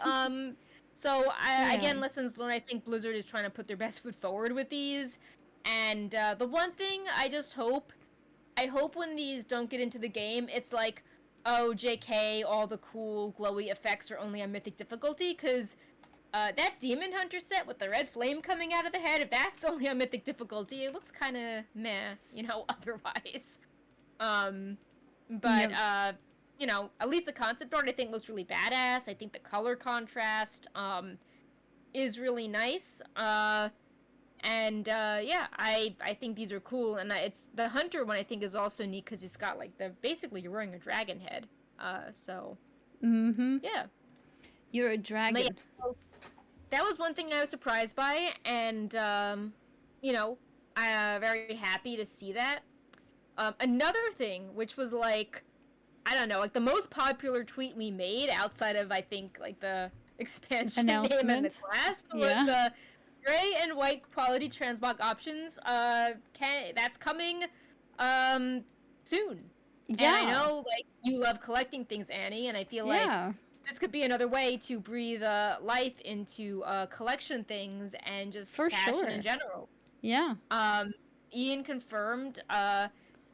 So
Yeah.
again, lessons learned. I think Blizzard is trying to put their best foot forward with these. And the one thing I hope when these don't get into the game, it's like, oh, JK, all the cool glowy effects are only on mythic difficulty, because that Demon Hunter set with the red flame coming out of the head, if that's only on mythic difficulty, it looks kind of meh, otherwise. Um, but,
Yep.
at least the concept art I think looks really badass. I think the color contrast is really nice. And yeah, I think these are cool, and it's the hunter one I think is also neat because it's got like basically you're wearing a dragon head. So
Mm-hmm.
yeah,
You're a
but yeah,
dragon.
so that was one thing I was surprised by, and you know, I'm very happy to see that. Another thing, which was like, I don't know, like the most popular tweet we made outside of I think like the expansion name and the
Announcement.
class was
Yeah.
gray and white quality transmog options. That's coming soon. And I
Yeah.
know like you love collecting things, Annie, and I feel like
Yeah.
this could be another way to breathe life into collection things and just
For
fashion in
sure.
general.
Yeah.
Ian confirmed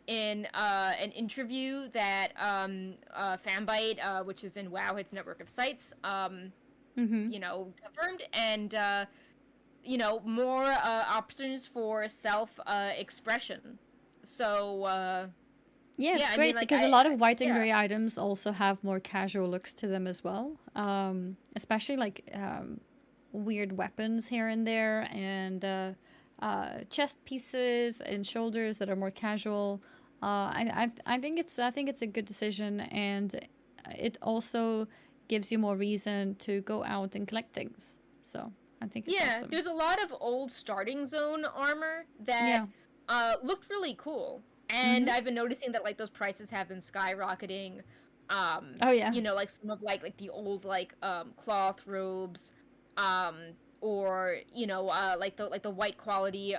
in an interview that Fanbyte, which is in Wowhead's network of sites,
Mm-hmm.
confirmed, and more options for self expression. So
Yeah,
yeah,
it's
I mean,
great
like
because a lot of white and
yeah,
gray items also have more casual looks to them as well. Especially like weird weapons here and there, and chest pieces and shoulders that are more casual. I think it's a good decision, and it also gives you more reason to go out and collect things. So I think it's
yeah.
awesome.
There's a lot of old starting zone armor that
Yeah.
looked really cool,
Mm-hmm.
and I've been noticing that like those prices have been skyrocketing.
Oh yeah.
Like some of like the old like cloth robes, um, or like the white quality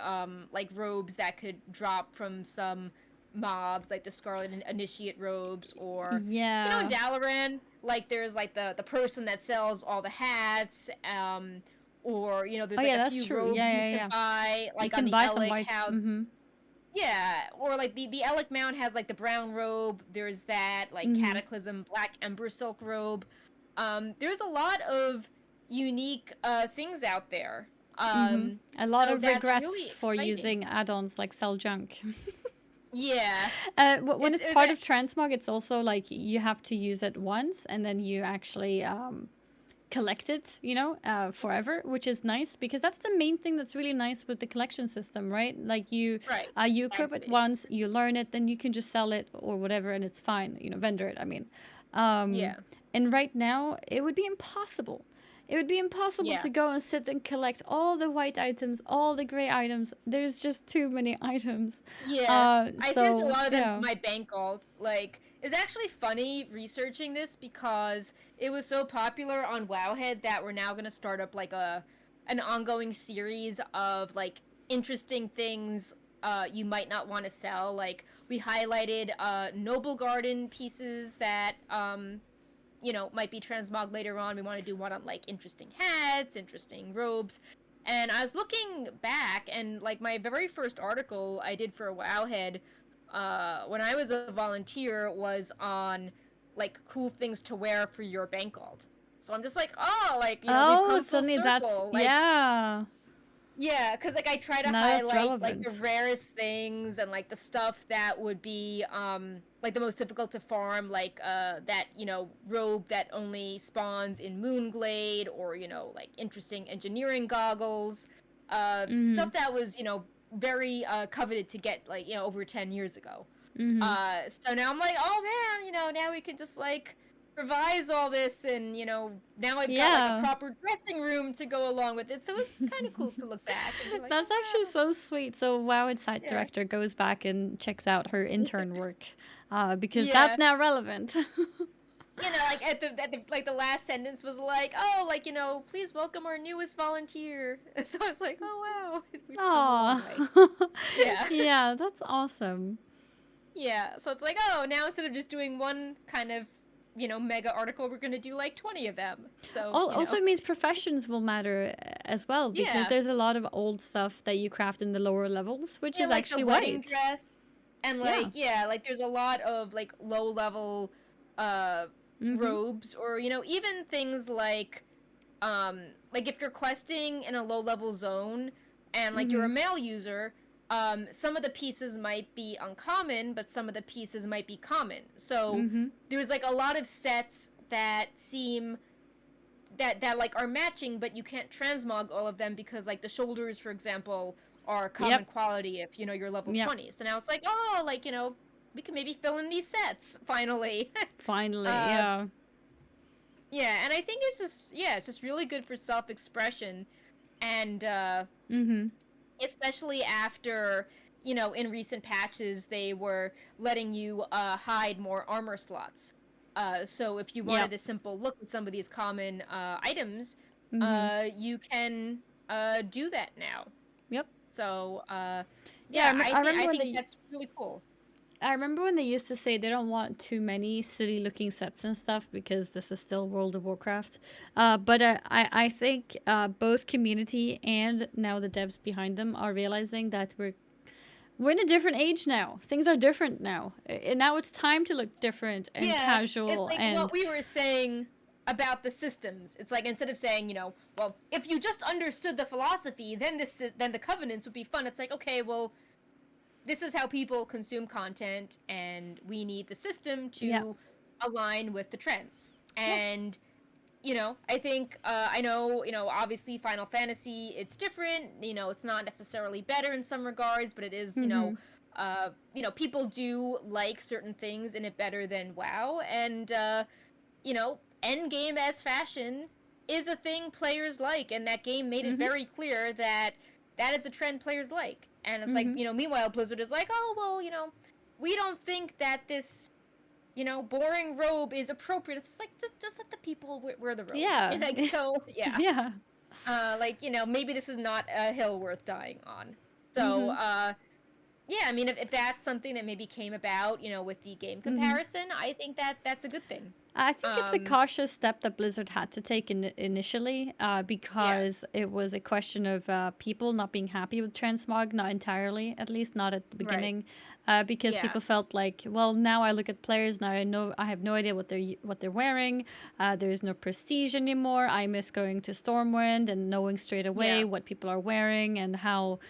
like robes that could drop from some mobs, like the Scarlet Initiate robes, or in
Yeah.
Dalaran, like there's like the person that sells all the hats, or
Oh
there's like
yeah,
a
that's
few
true.
robes
Yeah,
you
yeah,
can
yeah.
buy,
You
like on
can
the
buy some
Elec
white.
house.
Mm-hmm.
Yeah, or like the Elec Mount has like the brown robe. There's that like
Mm-hmm.
Cataclysm black Ember silk robe. There's a lot of unique things out there.
Mm-hmm. A lot
So
of
that's really
regrets for
exciting.
using add-ons like Sell Junk.
Yeah,
When
it's
it's
it was
part of transmog, it's also like you have to use it once and then you actually collect it, forever, which is nice because that's the main thing that's really nice with the collection system, right? Like
right.
you equip it
Density.
once, you learn it, then you can just sell it or whatever, and it's fine. Vendor it. I mean, um,
Yeah.
and right now it would be impossible It would be impossible
Yeah.
to go and sit and collect all the white items, all the gray items. There's just too many items.
Yeah. I sent a
So
lot of them to
yeah.
my bank alt. Like, it's actually funny researching this because it was so popular on Wowhead that we're now gonna start up like an ongoing series of like interesting things you might not want to sell. Like we highlighted Noble Garden pieces that might be transmog later on. We want to do one on like interesting hats, interesting robes. And I was looking back, and like my very first article I did for Wowhead, when I was a volunteer, was on like cool things to wear for your bank alt. So I'm just like, oh, like we've
Oh,
come full
suddenly that's
circle. Like,
yeah.
yeah, because like I try to
Now that's
highlight like the
relevant.
rarest things and like the stuff that would be like the most difficult to farm, like that robe that only spawns in Moonglade, or like interesting engineering goggles,
Mhm.
stuff that was very coveted to get like over 10 years ago.
Mhm.
So now I'm like, oh man, now we can just like revise all this, and now I've got like a
Yeah.
proper dressing room to go along with it. So it's kind of cool to look back and be like,
That's
oh
actually
wow,
so sweet. So WoW site
yeah,
director goes back and checks out her intern work, because that's
yeah.
now relevant.
Like at the like the last sentence was like, oh, like please welcome our newest volunteer. So I was like, oh wow, we've come a long way.
Aw.
Yeah.
Yeah, that's awesome.
Yeah, so it's like, oh, now instead of just doing one kind of, mega article, we're gonna do like 20 of them. So,
Also means professions will matter as well, because
yeah.
there's a lot of old stuff that you craft in the lower levels, which
Yeah,
is
like the
actually
wedding
white.
dress, and
Yeah.
like, yeah, like there's a lot of like low level uh
Mm-hmm.
robes, or even things um like if you're questing in a low level zone and like you're a
Mm-hmm.
male user, some of the pieces might be uncommon, but some of the pieces might be common. So
Mm-hmm.
there's like a lot of sets that seem that like are matching, but you can't transmog all of them because like the shoulders, for example, are common
Yep.
quality if you're level
Yep.
20. So now it's like, oh, like we can maybe fill in these sets finally.
Finally,
uh
yeah.
yeah, and I think it's just really good for self-expression, and
Mm-hmm.
especially after in recent patches they were letting you hide more armor slots. So if you
Yep.
wanted a simple look at some of these common items,
Mm-hmm.
you can do that now.
Yep.
So
Yeah,
yeah, I
I
think
remember
I
when
think
they
that's really cool.
I remember when they used to say they don't want too many silly looking sets and stuff because this is still World of Warcraft. But I think both community and now the devs behind them are realizing that we're in a different age now. Things are different now. And now it's time to look different and
Yeah, it's
casual
like
and
what we were saying about the systems. It's like instead of saying, well, if you just understood the philosophy, then the covenants would be fun. It's like, okay, well, this is how people consume content, and we need the system
yeah.
to align with the trends.
Yeah.
And I think I know, obviously Final Fantasy, it's different. It's not necessarily better in some regards, but it is,
Mhm.
people do like certain things in it better than WoW, and endgame as fashion is a thing players like, and that game made it
Mhm.
very clear that that is a trend players like. And it's like,
Mhm.
meanwhile Blizzard is like, oh well, we don't think that this boring robe is appropriate. It's just like, just let the people wear the robe.
Yeah.
Like, so yeah.
Yeah.
Like, maybe this is not a hill worth dying on. So
Mhm.
yeah, I mean, if that's something that maybe came about, with the game
Mhm.
comparison, I think that that's a good thing.
I think it's a
Um,
cautious step that Blizzard had to take initially,
yeah,
because it was a question of people not being happy with transmog, not entirely, at least not at the
right.
beginning, because
Yeah,
people felt like, well, now I look at players, now I have no idea what they're wearing. There's no prestige anymore. I miss going to Stormwind and knowing straight away
yeah,
what people are wearing and how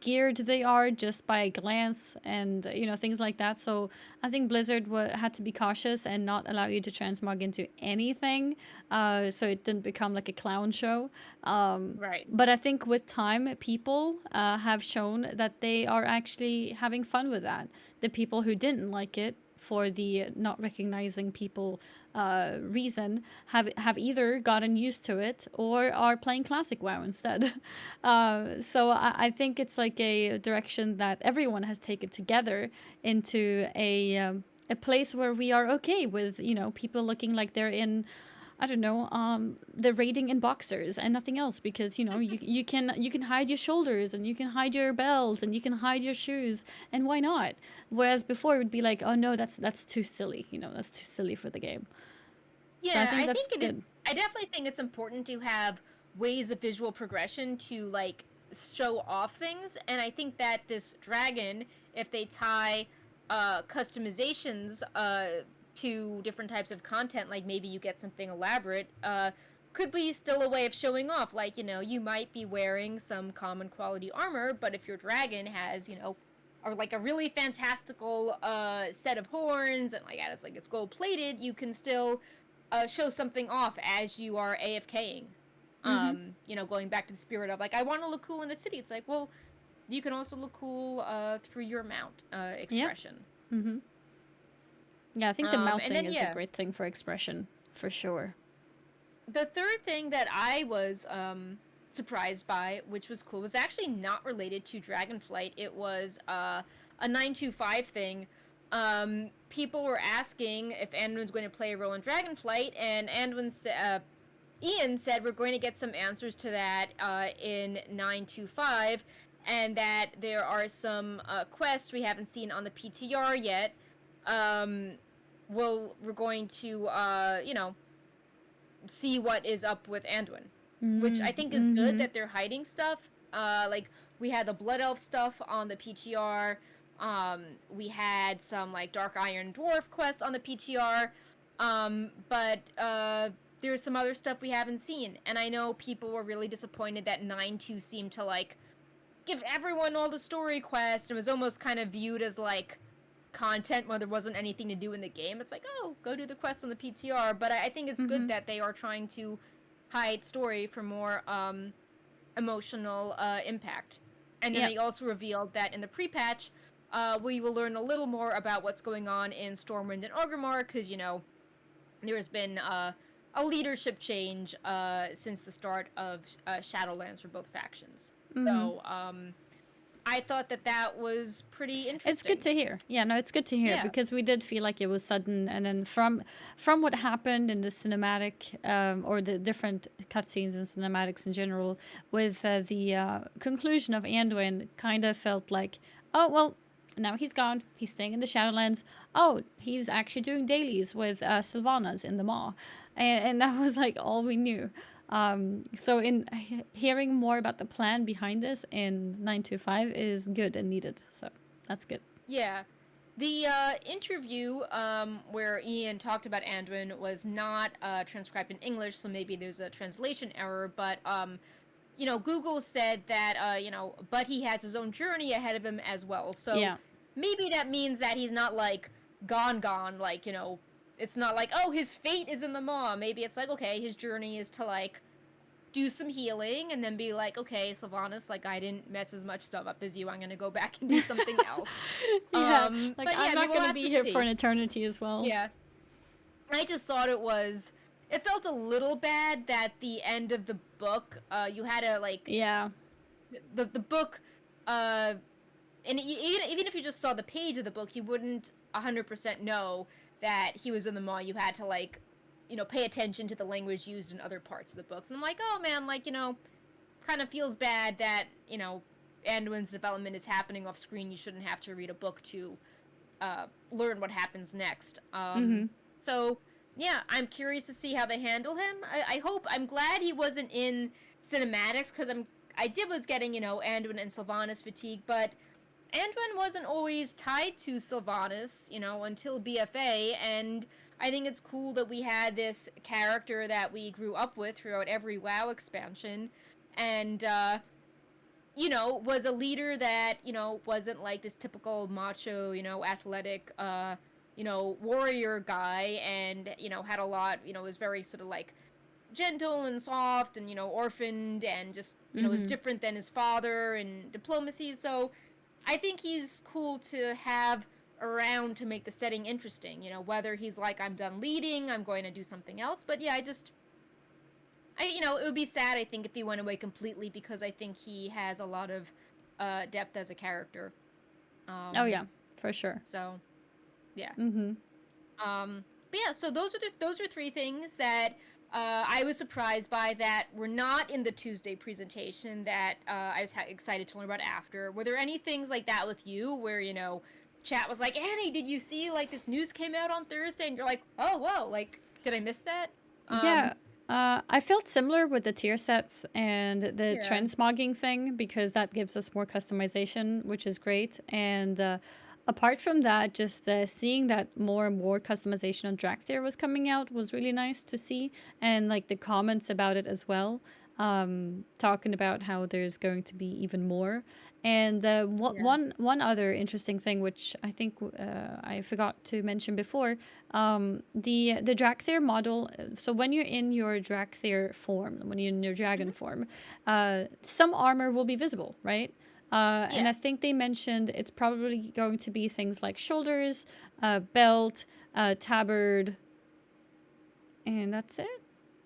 geared they are just by a glance, and things like that. So I think Blizzard had to be cautious and not allow you to transmog into anything, so it didn't become like a clown show.
right.
But I think with time, people have shown that they are actually having fun with that. The people who didn't like it for the not recognizing people reason have either gotten used to it or are playing classic WoW instead. So I think it's like a direction that everyone has taken together into a place where we are okay with, you know, people looking like they're in, I don't know, the raiding in boxers and nothing else, because you know you can hide your shoulders and you can hide your belt and you can hide your shoes, and why not? Whereas before it would be like, oh no, that's too silly, you know, that's too silly for the game. So I
Yeah,
think
I
that's
think it is.
good.
I definitely think it's important to have ways of visual progression to like show off things, and I think that this dragon, if they tie customizations to different types of content, like maybe you get something elaborate, could be still a way of showing off. Like, you know, you might be wearing some common quality armor, but if your dragon has, you know, or like a really fantastical set of horns and like it's gold plated, you can still show something off as you are AFKing.
Mm-hmm.
You know, going back to the spirit of like, I want to look cool in a city. It's like, well, you can also look cool through your mount
Yeah.
expression.
Mm-hmm. Yeah, I think the
And
mounting
then
is a
yeah,
great thing for expression, for sure.
the third thing that I was surprised by, which was cool, was actually not related to Dragonflight. It was a 925 thing. People were asking if Anduin's going to play a role in Dragonflight, and Ian said we're going to get some answers to that in 925, and that there are some quests we haven't seen on the PTR yet. Um, we're going to you know, see what is up with Anduin, which I think is good
Mm-hmm.
that they're hiding stuff. Like we had the Blood Elf stuff on the PTR. We had some like Dark Iron Dwarf quests on the PTR. But there's some other stuff we haven't seen, and I know people were really disappointed that 9.2 seemed to like give everyone all the story quests and was almost kind of viewed as like content when there wasn't anything to do in the game. It's like, oh, go do the quest on the PTR. But I think it's good
Mm-hmm.
that they are trying to hide story for more emotional impact. And then
Yeah.
they also revealed that in the pre-patch, we will learn a little more about what's going on in Stormwind and Orgrimmar, because, you know, there's been a leadership change since the start of Shadowlands for both factions.
Mm-hmm.
So I thought that that was pretty
It's good
interesting.
to hear. Yeah, no, it's good to hear,
Yeah.
because we did feel like it was sudden, and then from what happened in the cinematic, or the different cutscenes and cinematics in general, with the conclusion of Anduin, kind of felt like, oh well, now he's gone. He's staying in the Shadowlands. Oh, he's actually doing dailies with Sylvanas in the Maw, and that was like all we knew. So in hearing more about the plan behind this in 925 is good and needed. So that's good.
Yeah. The interview where Ian talked about Anduin was not transcribed in English, so maybe there's a translation error. But you know, Google said that you know, but he has his own journey ahead of him as well. So
Yeah.
maybe that means that he's not like gone. Like, you know, it's not like, oh, his fate is in the maw. Maybe it's like, okay, his journey is to like do some healing and then be like, okay, Sylvanas, like I didn't mess as much stuff up as you. I'm gonna go back and do something else.
Yeah. Like,
But yeah,
I'm
I mean,
not
we'll
going to
have
be
to
here for
see.
an eternity as well.
Yeah, I just thought it felt a little bad that the end of the book, you had to like
Yeah.
the book, and even if you just saw the page of the book, you wouldn't 100% know that he was in the mall. You had to like, you know, pay attention to the language used in other parts of the books. And I'm like, oh man, like, you know, kind of feels bad that, you know, Anduin's development is happening off screen. You shouldn't have to read a book to learn what happens next.
Mm-hmm.
So yeah, I'm curious to see how they handle him. I hope. I'm glad he wasn't in cinematics, because was getting, you know, Anduin and Sylvanas fatigue, but Anduin wasn't always tied to Sylvanas, you know, until BFA, and I think it's cool that we had this character that we grew up with throughout every WoW expansion, and you know, was a leader that, you know, wasn't like this typical macho, you know, athletic, you know, warrior guy, and, you know, had a lot, you know, was very sort of like gentle and soft and, you know, orphaned and just, you know, was
Mm-hmm.
different than his father and diplomacy. So I think he's cool to have around to make the setting interesting. You know, whether he's like, I'm done leading, I'm going to do something else. But yeah, it would be sad, I think, if he went away completely, because I think he has a lot of depth as a character.
Oh yeah, for sure.
So, yeah.
Mm-hmm.
But yeah, so those are three things that I was surprised by that were not in the Tuesday presentation that I was excited to learn about after. Were there any things like that with you where, chat was like, Annie, did you see, like, this news came out on Thursday? And you're like, oh, whoa, like, did I miss that?
Yeah, I felt similar with the tier sets and the
Yeah.
transmogging thing because that gives us more customization, which is great. And apart from that, just seeing that more and more customization on Drakthir was coming out was really nice to see. And like the comments about it as well, talking about how there's going to be even more. And
Yeah.
one other interesting thing, which I think I forgot to mention before, the Drakthir model. So when you're in your Drakthir form, when you're in your dragon form, some armor will be visible, right? And
Yeah.
I think they mentioned it's probably going to be things like shoulders, belt, tabard, and that's it.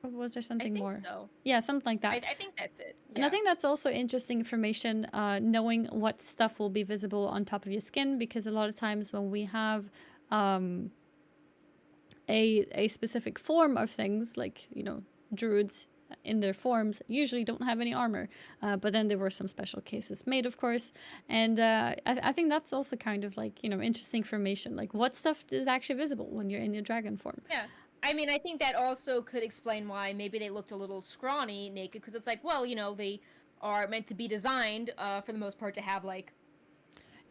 Or was there
I
something
think
more?
so.
Yeah, something like that.
I think that's it.
And I
Yeah.
think that's also interesting information, knowing what stuff will be visible on top of your skin, because a lot of times when we have a specific form of things, like, druids in their forms usually don't have any armor. But then there were some special cases made, of course. And I think that's also kind of like, interesting information. Like, what stuff is actually visible when you're in your dragon form?
Yeah. I mean, I think that also could explain why maybe they looked a little scrawny naked, because it's like, well, they are meant to be designed for the most part to have, like,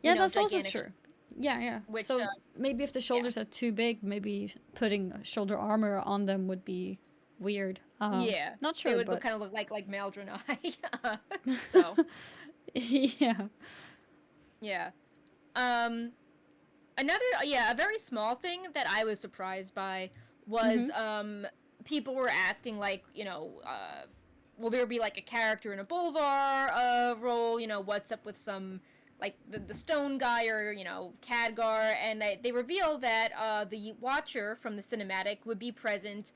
Yeah, that's also
gigantic,
true. Yeah, yeah.
which
So maybe if the
yeah.
shoulders are too big, maybe putting shoulder armor on them would be weird.
Yeah.
Not
They
sure,
would
but
kind of look like Maldronai. So,
yeah.
yeah. Um a very small thing that I was surprised by was
Mm-hmm.
people were asking, like, will there be like a character in a Bolvar role, what's up with some, like, the stone guy, or Khadgar, and they reveal that the Watcher from the cinematic would be present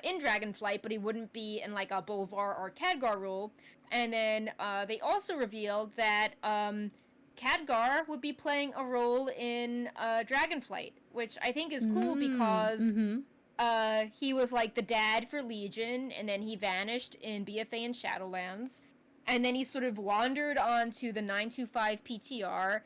in Dragonflight, but he wouldn't be in like a Bolvar or Khadgar role. And then they also revealed that Khadgar would be playing a role in Dragonflight, which I think is cool because
Mm-hmm.
he was like the dad for Legion, and then he vanished in BFA and Shadowlands, and then he sort of wandered onto the 925 PTR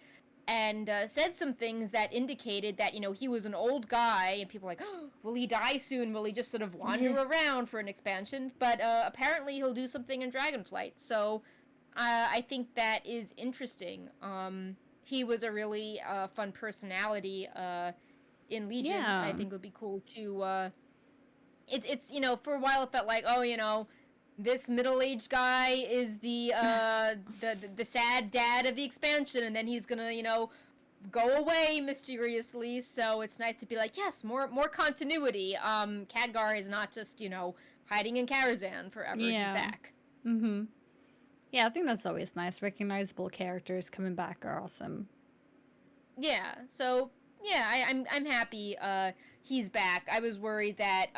and said some things that indicated that he was an old guy, and people were like, oh, will he die soon? Will he just sort of wander
Yeah.
around for an expansion? But apparently he'll do something in Dragonflight, so I think that is interesting. He was a really fun personality in Legion. I
Yeah.
think it would be cool to. It's for a while it felt like, oh, this middle-aged guy is the sad dad of the expansion, and then he's gonna go away mysteriously. So it's nice to be like, yes, more continuity. Khadgar is not just hiding in Karazhan forever. He's
Yeah.
back.
Mm-hmm. Yeah, I think that's always nice. Recognizable characters coming back are awesome.
Yeah. So yeah, I'm happy. He's back. I was worried that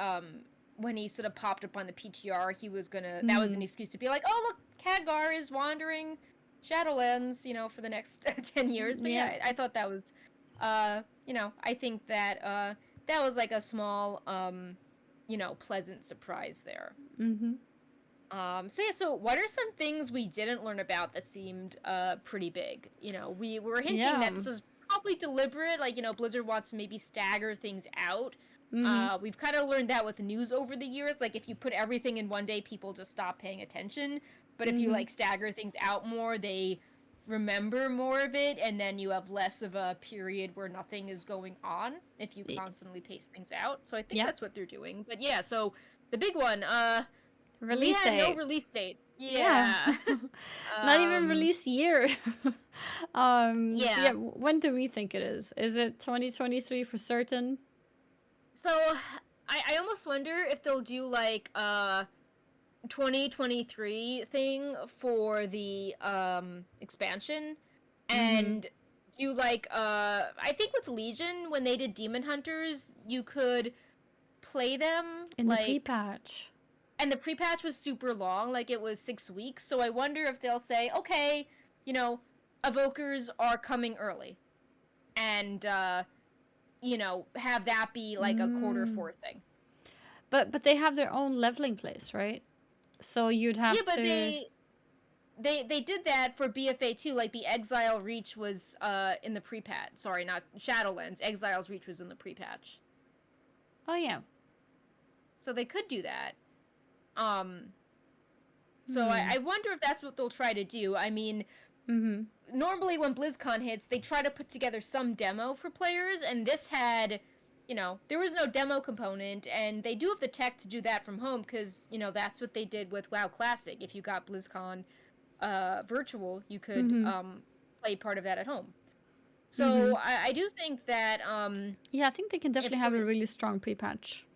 when he sort of popped up on the PTR, he was gonna. That was an excuse to be like, oh look, Khadgar is wandering Shadowlands, for the next 10 years. But
Yeah.
yeah, I thought that was, I think that that was like a small, pleasant surprise there.
Mm-hmm.
So yeah, so what are some things we didn't learn about that seemed pretty big? We were hinting
Yeah.
that this was probably deliberate, like, Blizzard wants to maybe stagger things out.
Mm-hmm.
We've kind of learned that with news over the years. Like, if you put everything in one day, people just stop paying attention. But if you
Mm-hmm.
like stagger things out more, they remember more of it, and then you have less of a period where nothing is going on if you constantly pace things out. So I think
Yep.
that's what they're doing. But yeah, so the big one, we
Release
had no
date.
release date.
Yeah.
Yeah.
Not even
um
release year. Yeah,
yeah.
when do we think it is? Is it 2023 for certain?
So I almost wonder if they'll do like 2023 thing for the expansion,
Mm-hmm.
and do like I think with Legion when they did Demon Hunters, you could play them
In the
like,
pre-patch.
and the pre-patch was super long, like it was 6 weeks. So I wonder if they'll say, okay, you know, evokers are coming early, and you know, have that be like a quarter
Mm.
four thing.
But they have their own leveling place, right? So you'd
Yeah,
have
but
to.
they did that for BFA too. Like the Exile Reach was in the pre-patch. Sorry, not Shadowlands. Exile's Reach was in the pre-patch.
Oh yeah.
So they could do that. So I wonder if that's what they'll try to do. I mean, normally when BlizzCon hits, they try to put together some demo for players, and this had, you know, there was no demo component, and they do have the tech to do that from home because, you know, that's what they did with WoW Classic. If you got BlizzCon virtual, you could play part of that at home. So I do think that
Yeah, I think they can
if
definitely
there
have
was,
a really strong pre-patch.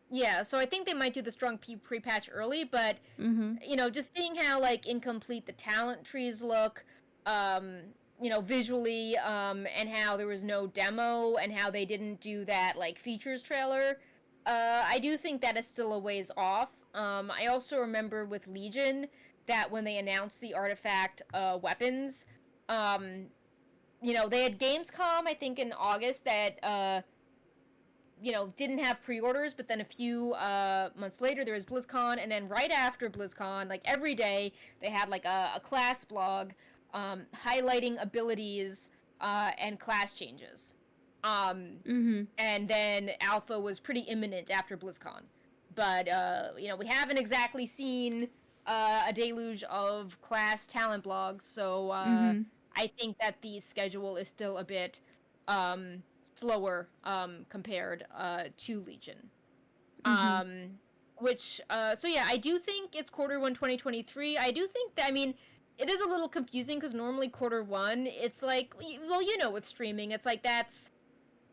yeah, so I think they might do the strong pre-patch early, but you know, just seeing how like incomplete the talent trees look, um, you know, visually, and how there was no demo and how they didn't do that like features trailer, I do think that is still a ways off. I also remember with Legion that when they announced the artifact weapons, um, you know, they had Gamescom I think in August that you know, didn't have pre-orders, but then a few months later there was BlizzCon, and then right after BlizzCon, like every day they had like a class blog highlighting abilities and class changes. And then Alpha was pretty imminent after BlizzCon, but you know, we haven't exactly seen a deluge of class talent blogs, so I think that the schedule is still a bit slower compared to Legion. Which so yeah, I do think it's quarter 1 2023. I do think that, I mean, it is a little confusing because normally quarter 1 it's like, well, you know, with streaming it's like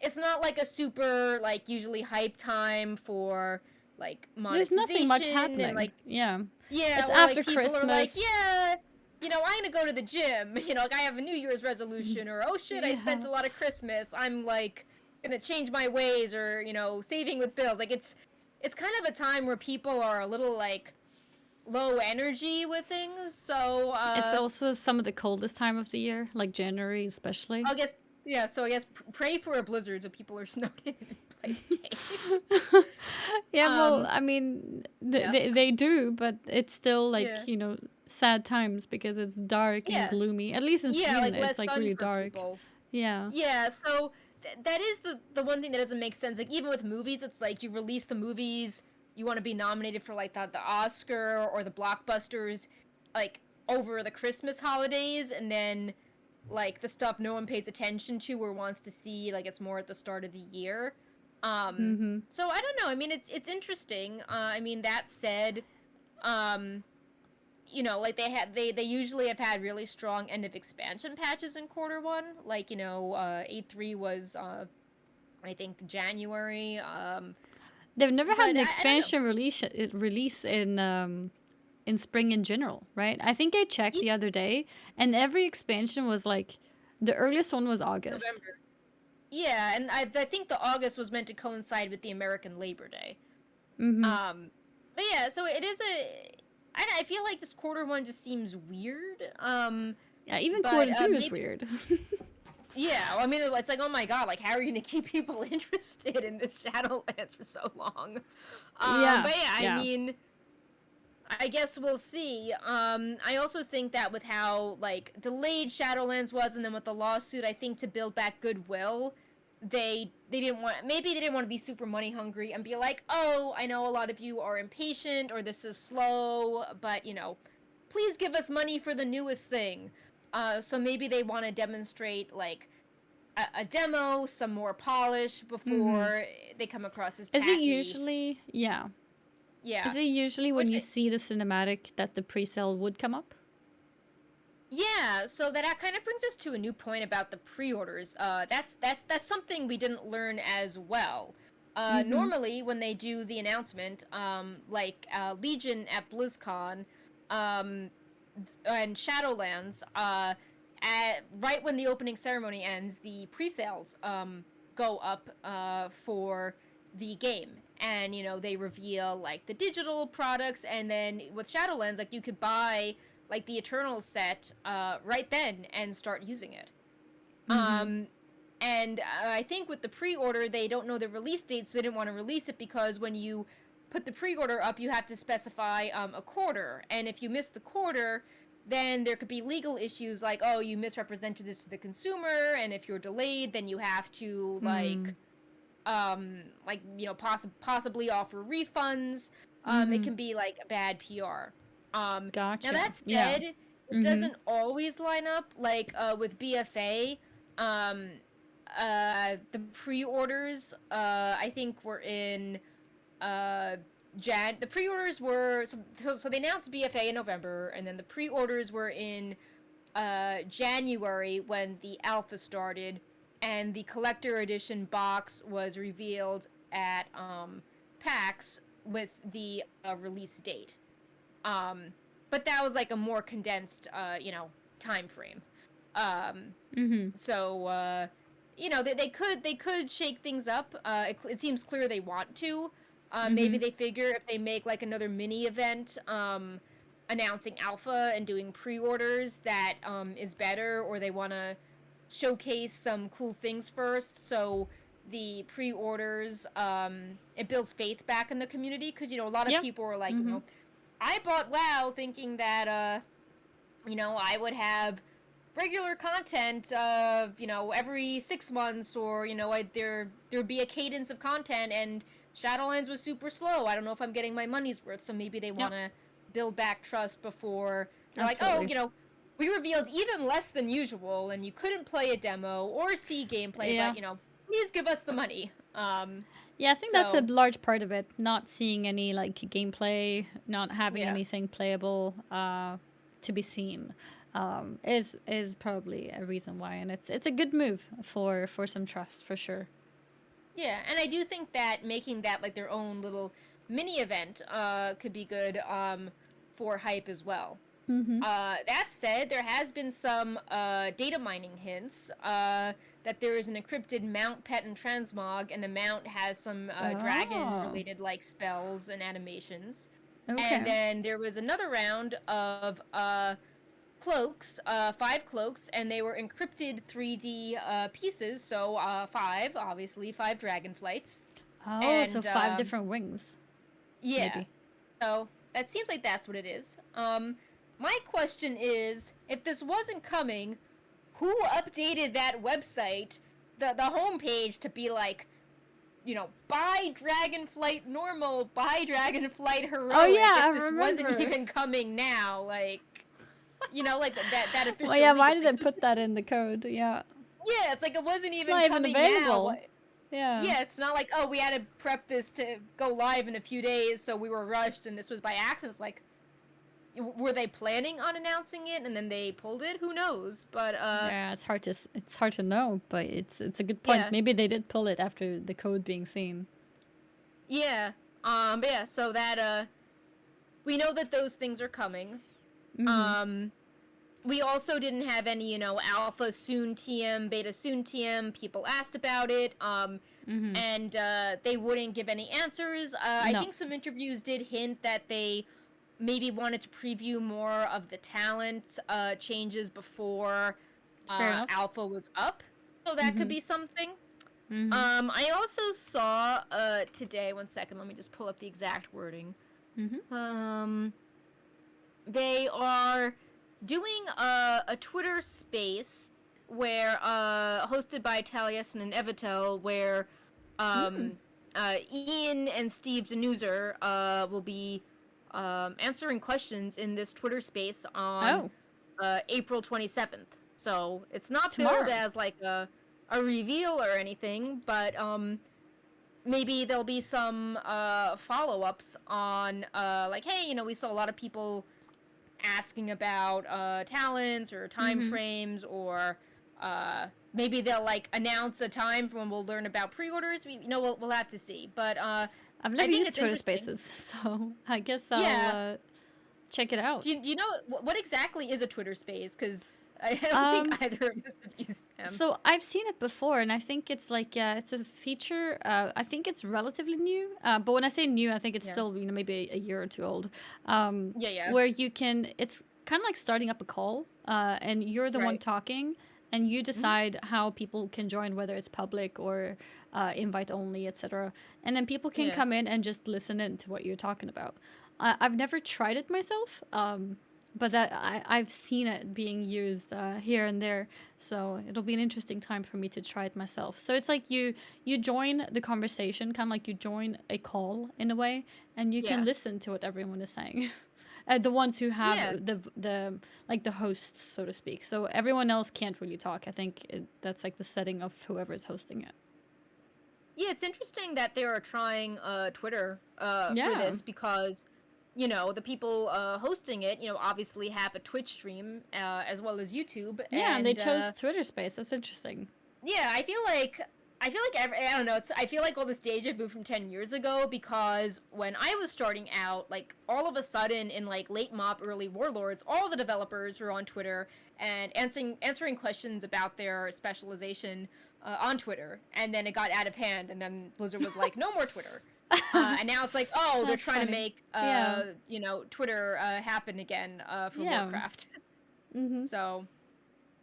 it's not like a super like usually hype time for like
There's nothing much
monetization and
happening.
like,
Yeah.
yeah,
It's
or like
after
people are like,
Christmas.
yeah, you know, I'm gonna go to the gym. You know, like I have a New Year's resolution, or oh shit, I spent
Yeah.
a lot of Christmas. I'm like gonna change my ways, or you know, saving with bills. Like it's kind of a time where people are a little like low energy with things. So
It's also some of the coldest time of the year, like January especially.
I'll guess, yeah. So I guess pray for a blizzard so people are snowed in and play the game.
Yeah, well, I mean,
Yeah,
they do, but it's still
yeah,
like, sad times because it's dark and
yeah,
gloomy. At least in
yeah.
Sweden,
Like
it's
less
like
fun
really
for
dark.
people.
Yeah.
Yeah, so that is the one thing that doesn't make sense. Like even with movies, it's like you release the movies you want to be nominated for, like the Oscar or the blockbusters, like over the Christmas holidays, and then like the stuff no one pays attention to or wants to see, like it's more at the start of the year. So I don't know. I mean, it's interesting. I mean, that said, um, you know, like they usually have had really strong end of expansion patches in quarter 1. Like, you know, 8.3 was I think January.
They've never had
But
an
I don't know.
expansion release in spring in general, right? I think I checked the other day, and every expansion was like the earliest one was August.
November. Yeah, and I think the August was meant to coincide with the American Labor Day. Um, but yeah, so it is I feel like this quarter 1 just seems weird.
Yeah, even
But
quarter two is
maybe,
weird.
yeah, I mean, it's like, oh my god, like, how are you gonna keep people interested in this Shadowlands for so long?
Yeah,
But yeah, I
yeah.
mean, I guess we'll see. I also think that with how, like, delayed Shadowlands was, and then with the lawsuit, I think to build back goodwill, they didn't want, maybe they didn't want to be super money hungry and be like, oh, I know a lot of you are impatient, or this is slow, but, you know, please give us money for the newest thing. So maybe they want to demonstrate, like, a demo, some more polish before they come across as
Is it
tacky.
usually, yeah.
Yeah.
Is it usually when
Which
you see the cinematic that the pre-sale would come up?
Yeah, so that kind of brings us to a new point about the pre-orders. That's something we didn't learn as well. Normally, when they do the announcement, like Legion at BlizzCon, and Shadowlands, right when the opening ceremony ends, the pre-sales go up for the game, and they reveal like the digital products, and then with Shadowlands, like you could buy like the Eternal set right then and start using it. And I think with the pre-order, they don't know the release date, so they didn't want to release it, because when you put the pre-order up, you have to specify a quarter, and if you miss the quarter, then there could be legal issues like, oh, you misrepresented this to the consumer, and if you're delayed, then you have to possibly offer refunds. It can be like a bad PR.
Gotcha.
Now that
Yeah.
said, it doesn't always line up. Like with BFA, the pre-orders, I think were in the pre-orders were so they announced BFA in November, and then the pre-orders were in January when the alpha started, and the collector edition box was revealed at PAX with the release date. But that was like a more condensed time frame. So they could shake things up. It seems clear they want to. Maybe they figure if they make like another mini event announcing alpha and doing pre-orders, that is better, or they want to showcase some cool things first, so the pre-orders it builds faith back in the community, because a lot of people are like, I bought WoW thinking that I would have regular content every 6 months, or there'd be a cadence of content, and Shadowlands was super slow. I don't know if I'm getting my money's worth, so maybe they want to build back trust before they're
Absolutely.
like, oh, we revealed even less than usual, and you couldn't play a demo or see gameplay, but please give us the money.
Yeah, I think that's a large part of it. Not seeing any like gameplay, not having anything playable to be seen, is probably a reason why, and it's a good move for some trust for sure.
Yeah, and I do think that making that like their own little mini event could be good for hype as well. That said, there has been some data mining hints that there is an encrypted mount, pet, and transmog, and the mount has some dragon-related like spells and animations.
Okay.
And then there was another round of cloaks, 5 cloaks, and they were encrypted 3D pieces, so 5, obviously, 5 dragonflights.
Oh,
and,
so 5 different wings.
Yeah.
Maybe.
So that seems like that's what it is. My question is, if this wasn't coming, who updated that website, the homepage, to be like, buy Dragonflight normal, buy Dragonflight heroic?
Oh yeah,
if this
I remember.
wasn't even coming now, like, like that official.
Well, yeah, why did they put that in the code? Yeah.
Yeah, it's like it wasn't even
not
coming
even available.
now.
Yeah.
Yeah, it's not like, oh, we had to prep this to go live in a few days, so we were rushed, and this was by accident. It's like, were they planning on announcing it and then they pulled it? Who knows? But
yeah, it's hard to know, but it's a good point.
Yeah.
Maybe they did pull it after the code being seen.
Yeah. But yeah, so that we know that those things are coming. We also didn't have any, alpha soon TM, beta soon TM. People asked about it. And they wouldn't give any answers.
No.
I think some interviews did hint that they maybe wanted to preview more of the talent changes before alpha was up. So that could be something. I also saw today, one second, let me just pull up the exact wording. They are doing a Twitter space where hosted by Taliesin and Evitel, where Ian and Steve Denuser will be answering questions in this Twitter space on April 27th. So it's not billed as like a reveal or anything, but maybe there'll be some follow-ups on like, hey, we saw a lot of people asking about talents or time frames, or maybe they'll like announce a time when we'll learn about pre-orders. We'll have to see. But
I've never used Twitter Spaces, so I guess I'll check it out.
Do you know what exactly is a Twitter Space? Because I don't think
Um,
either of us have used them.
so I've seen it before, and I think it's like it's a feature. I think it's relatively new. But when I say new, I think it's
Yeah.
still maybe a year or two old.
Yeah, yeah.
Where you can, it's kind of like starting up a call, and you're the one
Right.
talking, and you
Hmm.
decide how people can join, whether it's public or invite only, etc. And then people can
Yeah.
come in and just listen in to what you're talking about. I've never tried it myself. But I've seen it being used here and there, so it'll be an interesting time for me to try it myself. So it's like you join the conversation, kind of like you join a call in a way, and you can
Yeah.
listen to what everyone is saying. The ones who have
Yeah.
the like the hosts, so to speak. So everyone else can't really talk. I think that's like the setting of whoever is hosting it.
Yeah, it's interesting that they are trying Twitter for
Yeah,
this because the people hosting it, obviously have a Twitch stream as well as YouTube,
yeah, and they
and
chose Twitter Space. That's interesting.
yeah, I feel like I don't know. I feel like all this deja vu from 10 years ago because when I was starting out, like all of a sudden in like late MOP, early Warlords, all the developers were on Twitter and answering questions about their specialization on Twitter, and then it got out of hand, and then Blizzard was like, no more Twitter. And now it's like, oh, they're
That's
trying to
funny.
make
Yeah,
Twitter happen again for
yeah.
Warcraft.
Mm-hmm.
So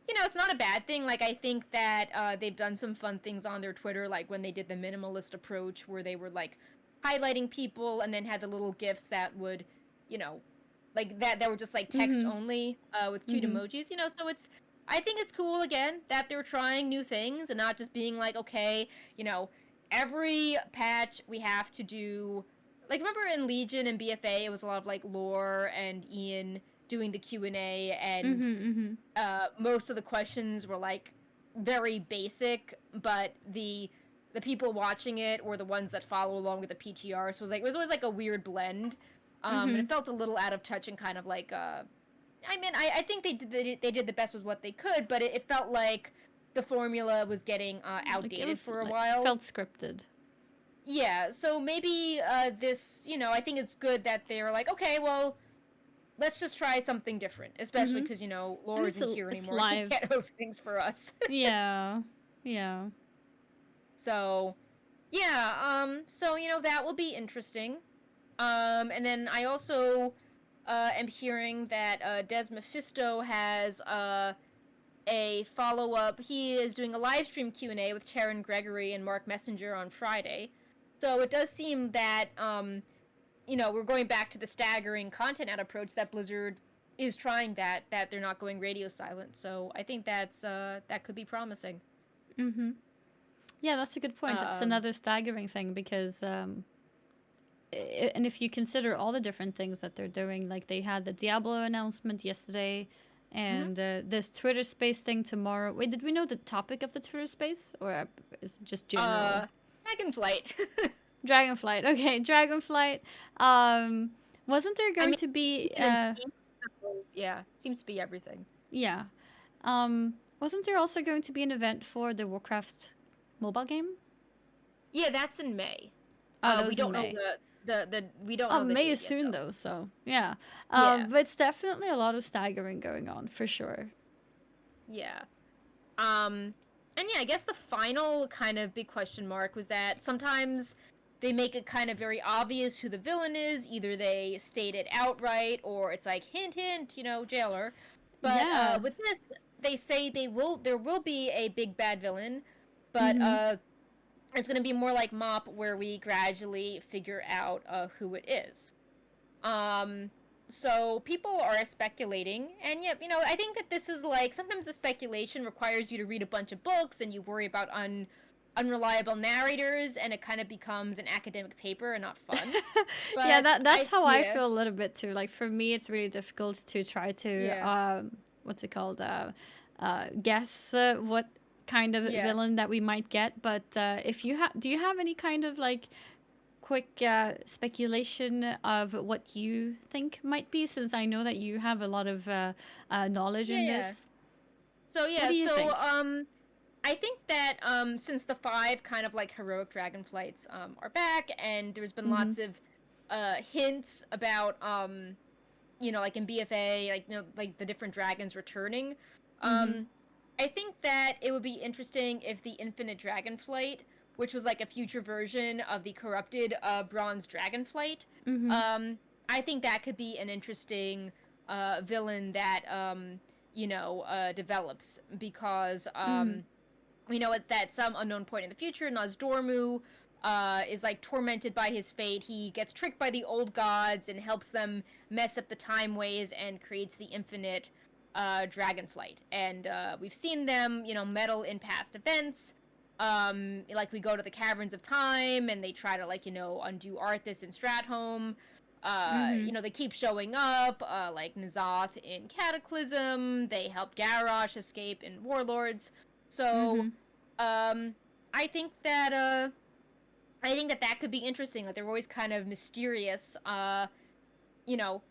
it's not a bad thing. Like, I think that they've done some fun things on their Twitter, like when they did the minimalist approach, where they were like highlighting people and then had the little gifs that would, you know, like that were just like text
Mm-hmm.
only with cute
Mm-hmm.
emojis. So I think it's cool again that they're trying new things and not just being like, okay, every patch we have to do. Like, remember in Legion and BFA, it was a lot of like lore and Ian doing the Q&A, and
Mm-hmm. Mm-hmm.
most of the questions were like very basic, but the people watching it or the ones that follow along with the PTR, so it was always like a weird blend, and
Mm-hmm.
it felt a little out of touch and kind of like I mean, I think they did the best with what they could, but it felt like the formula was getting
Like it
outdated
was
for a
like
while.
felt scripted.
Yeah, so maybe this, I think it's good that they're like, okay, well, let's just try something different, especially
Mm-hmm.
because
And
Laura isn't here
it's
anymore. He
live.
can't host things for us.
Yeah. Yeah.
So yeah, so that will be interesting. And then I also am hearing that Des Mephisto has a follow up. He is doing a live stream Q&A with Taryn Gregory and Mark Messenger on Friday. So it does seem that we're going back to the staggering content out approach that Blizzard is trying, that they're not going radio silent. So I think that could be promising.
Mm-hmm. Yeah, that's a good point. It's
Um,
another staggering thing because and if you consider all the different things that they're doing, like they had the Diablo announcement yesterday,
mhm.
and this Twitter Space thing tomorrow. Wait, did we know the topic of the Twitter Space, or is it just general?
uh, Dragonflight.
Dragonflight. Okay, Dragonflight. Um, wasn't there
I
going
mean,
to be?
Legion and Steam. So, yeah, seems to be everything.
Yeah. Wasn't there also going to be an event for the Warcraft mobile game?
Yeah, that's in May.
Oh, that
We
was in
don't know
May.
the we don't
Oh,
know the
May
date
is
yet
soon
though.
though, so yeah.
Yeah,
But it's definitely a lot of staggering going on for sure.
yeah. And yeah, I guess the final kind of big question mark was that sometimes they make it kind of very obvious who the villain is. Either they state it outright, or it's like hint, hint, jailer. But
Yeah.
with this, they say there will be a big bad villain, but
Mm-hmm.
it's going to be more like MOP, where we gradually figure out who it is. Um, so people are speculating, and yeah, I think that this is like sometimes the speculation requires you to read a bunch of books, and you worry about unreliable narrators, and it kind of becomes an academic paper and not fun.
Yeah,
But
that's how I
yeah,
feel a little bit too. Like for me, it's really difficult to try to
yeah,
what's it called? Guess what kind of
yeah.
villain that we might get. But if you have, do you have any kind of like quick speculation of what you think might be? Since I know that you have a lot of knowledge
Yeah,
in
yeah.
this.
So
What
yeah,
do you
so
think?
I think that since the five kind of like heroic dragonflights are back, and there's been
Mm-hmm.
lots of hints about like in BFA, like like the different dragons returning.
Mm-hmm.
I think that it would be interesting if the Infinite Dragonflight, which was like a future version of the corrupted Bronze Dragonflight,
Mm-hmm.
I think that could be an interesting villain that develops because
Mm-hmm.
we know at some unknown point in the future, Nozdormu is like tormented by his fate. He gets tricked by the old gods and helps them mess up the time ways and creates the infinite Dragonflight. And we've seen them, meddle in past events. Like we go to the caverns of time and they try to undo Arthas and Stratholme.
Mm-hmm.
They keep showing up, like N'Zoth in Cataclysm. They help Garrosh escape in Warlords. So,
Mm-hmm.
um, I think that that could be interesting. Like they're always kind of mysterious, you know,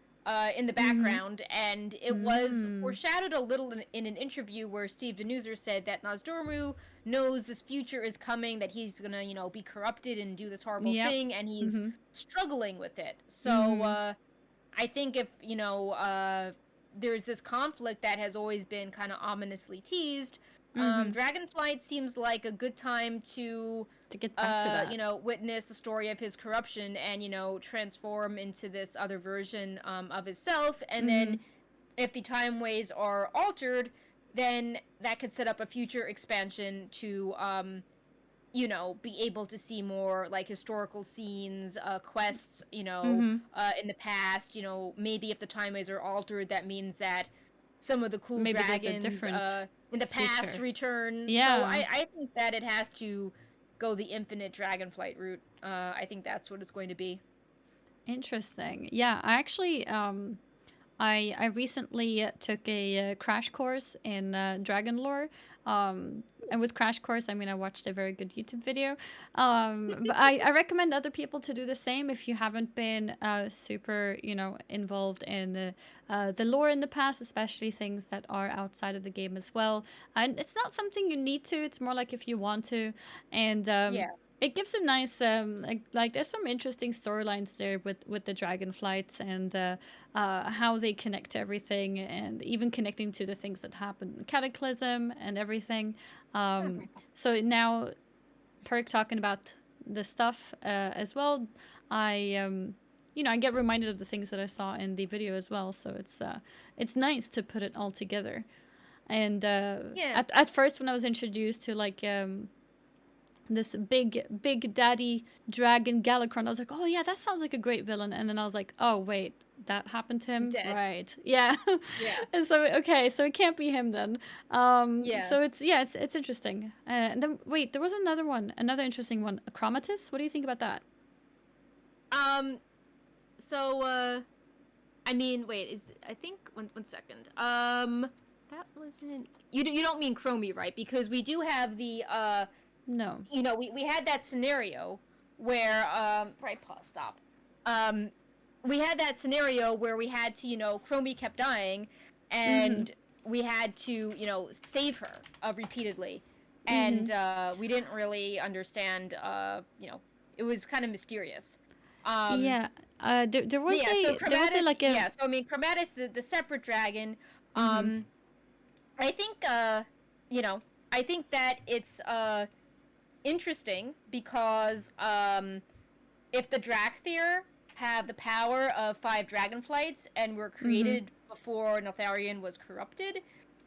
in the
Mm-hmm.
background, and it was
Mm.
foreshadowed a little in an interview where Steve Venuser said that Nozdormu knows this future is coming, that he's gonna, be corrupted and do this horrible
Yep.
thing, and he's
Mm-hmm.
struggling with it. So,
Mm-hmm.
I think if there's this conflict that has always been kind of ominously teased.
Mm-hmm.
Dragonflight seems like a good time to
To get back to that.
witness the story of his corruption and, transform into this other version of himself. And
Mm-hmm.
then if the time ways are altered, then that could set up a future expansion to, be able to see more like historical scenes, quests,
Mm-hmm.
in the past. Maybe if the time ways are altered, that means that some of the cool
Maybe there's a
dragons
different
in the past
future.
return. So
Yeah.
I think that it has to go the infinite Dragonflight route. I think that's what it's going to be.
Interesting. Yeah, I actually I recently took a crash course in dragon lore. And with crash course, I mean I watched a very good YouTube video. But I recommend other people to do the same if you haven't been super involved in the lore in the past, especially things that are outside of the game as well. And it's not something you need to. It's more like if you want to, and
Yeah.
it gives a nice like there's some interesting storylines there with the dragonflights and how they connect to everything and even connecting to the things that happen in Cataclysm and everything. So now Perk talking about the stuff as well, I I get reminded of the things that I saw in the video as well, so it's nice to put it all together. And
Yeah.
at first when I was introduced to like this big daddy dragon Galakrond, I was like, oh yeah, that sounds like a great villain. And then I was like, oh wait, that happened to
He's
him,
dead.
right? Yeah.
Yeah.
And so okay, so it can't be him then.
Yeah.
So it's interesting. And then wait, there was another interesting one, Chromatus. What do you think about that?
Um. So I mean, wait. I think one second. That wasn't you don't mean Chromie, right? Because we do have the
No.
we had that scenario where right, pause, stop. Um, we had that scenario where we had to, Chromie kept dying,
Mm-hmm.
and we had to, save her repeatedly,
Mm-hmm.
and we didn't really understand. It was kind of mysterious. Um,
Yeah. There was
yeah, so
a
Chromatus,
like a.
yeah, so I mean Chromatus, the separate dragon.
Mm-hmm.
Um, I think you know, I think that it's interesting because if the Drakthir have the power of 5 dragonflights and were
Mm-hmm.
created before Neltharion was corrupted,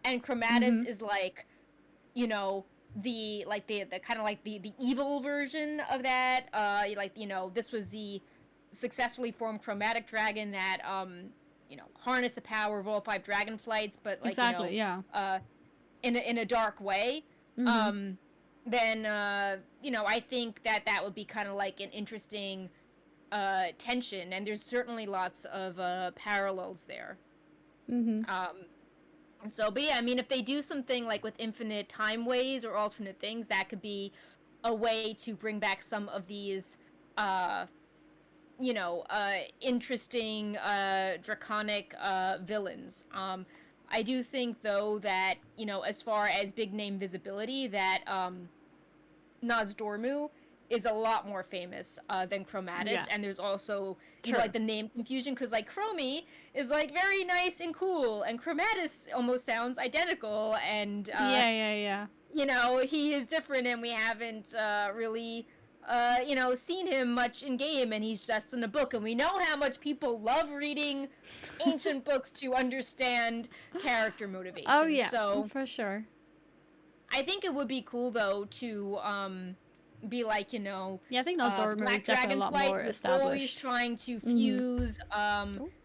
and Chromatus
Mm-hmm.
is like, the kind of like the evil version of that. This was the successfully formed chromatic dragon that harnessed the power of all 5 dragonflights, but
Exactly. Yeah.
in a dark way.
Mm-hmm.
Um, then I think that would be kind of like an interesting tension, and there's certainly lots of parallels there.
Mm-hmm.
But yeah, I mean, if they do something like with infinite time ways or alternate things, that could be a way to bring back some of these, uh, interesting draconic villains. I do think though that as far as big name visibility, that Nozdormu is a lot more famous than Chromatis,
Yeah.
and there's also
True.
like the name confusion because like Chromie is like very nice and cool, and Chromatis almost sounds identical, and
Yeah.
he is different, and we haven't really seen him much in game, and he's just in a book, and we know how much people love reading ancient books to understand character motivation.
Oh yeah,
So
for sure.
I think it would be cool though to be like
Yeah, I think
the
Nozdormu is
Black
definitely a lot
Dragonflight
more
was always
established.
trying to
Mhm.
fuse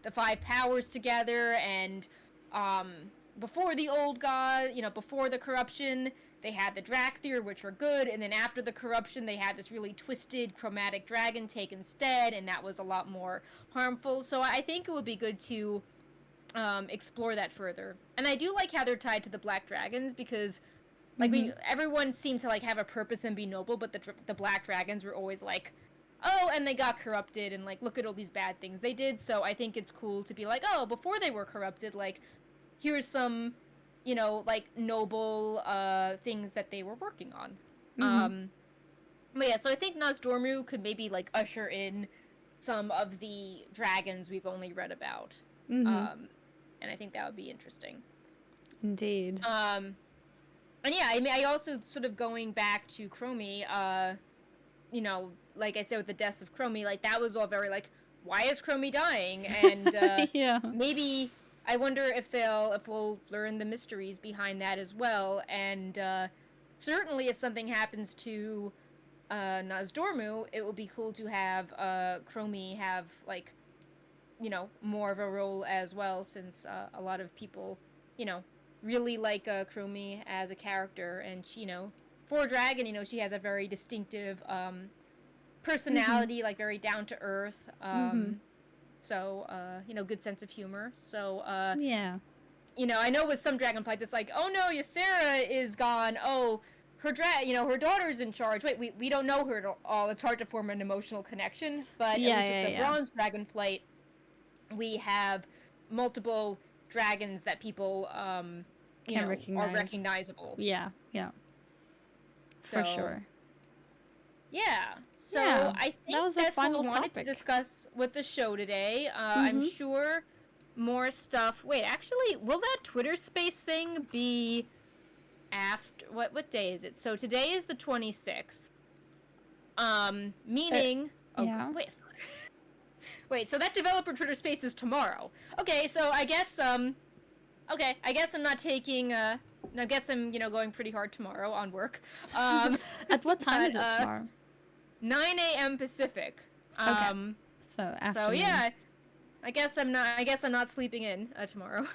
the five powers together, and um, before the old god, before the corruption, they had the Drakthir, which were good, and then after the corruption, they had this really twisted chromatic dragon take instead, and that was a lot more harmful. So I think it would be good to explore that further. And I do like how they're tied to the Black Dragons because like everyone seemed to like have a purpose and be noble, but the Black Dragons were always like, oh, and they got corrupted, and like look at all these bad things they did. So I think it's cool to be like, oh, before they were corrupted, like here's some, like noble things that they were working on. But yeah, so I think Nozdormu could maybe like usher in some of the dragons we've only read about, and I think that would be interesting.
Indeed.
And yeah, I mean, I also sort of going back to Chromie, like I said with the deaths of Chromie, like that was all very like, why is Chromie dying? And
Yeah.
maybe I wonder if we'll learn the mysteries behind that as well. And certainly, if something happens to Nozdormu, it will be cool to have Chromie have like, more of a role as well, since a lot of people, really like Chromie as a character, and she, for a dragon, she has a very distinctive personality, like very down to earth. So good sense of humor. So
Yeah.
I know with some Dragonflights, it's like, oh no, Ysera is gone. Oh, her her daughter's in charge. Wait, we don't know her at all. It's hard to form an emotional connection. But
Yeah,
at least with the
yeah.
Bronze Dragonflight, we have multiple dragons that people
Can
are
recognize.
recognizable.
Yeah. For sure.
Yeah. So
Yeah,
I think
that was a
that's
final
what we wanted
topic.
to discuss with the show today. I'm sure more stuff. Wait, actually, will that Twitter Space thing be after what day is it? So today is the 26th. Meaning
yeah.
Wait, so that developer Twitter Space is tomorrow. Okay, so I guess I'm not taking I guess I'm, going pretty hard tomorrow on work.
At what time is it tomorrow?
9 a.m. Pacific.
Okay. So afternoon.
So yeah, I guess I'm not sleeping in tomorrow.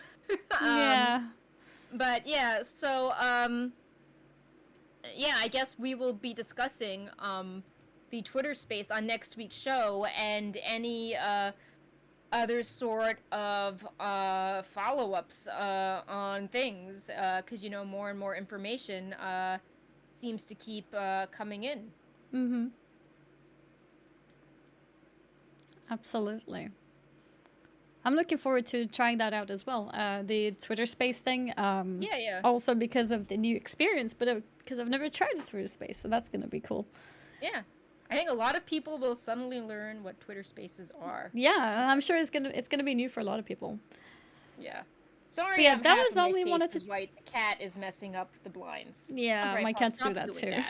Yeah.
But yeah, so yeah, I guess we will be discussing the Twitter Space on next week's show, and any other sort of follow-ups on things, because more and more information seems to keep coming in.
Absolutely. I'm looking forward to trying that out as well. The Twitter Space thing.
Yeah.
Also because of the new experience, but because I've never tried a Twitter Space, so that's gonna be cool.
Yeah. I think a lot of people will suddenly learn what Twitter Spaces are.
Yeah, I'm sure it's gonna be new for a lot of people.
Yeah. Sorry,
But yeah,
I'm
that was all
my
we
face
wanted
is
to.
white. The cat is messing up the blinds.
Yeah,
Right,
my
Paul,
cats
stop
do that
doing
too.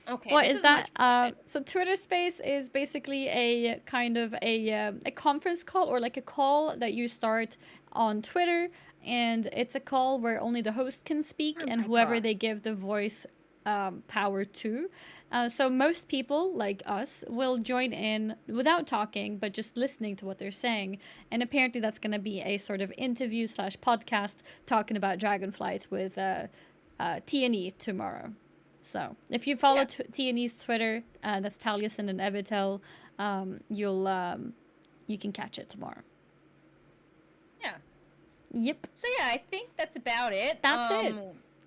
Okay.
What
this
is that?
much
So Twitter Space is basically a kind of a conference call, or like a call that you start on Twitter, and it's a call where only the host can speak, and whoever they give the voice power to. So most people, like us, will join in without talking, but just listening to what they're saying. And apparently that's going to be a sort of interview / podcast talking about Dragonflight with T&E tomorrow. So if you follow T&E's Twitter, that's Taliesin and Evitel, you can catch it tomorrow.
Yeah.
Yep.
So yeah, I think that's about it.
That's it.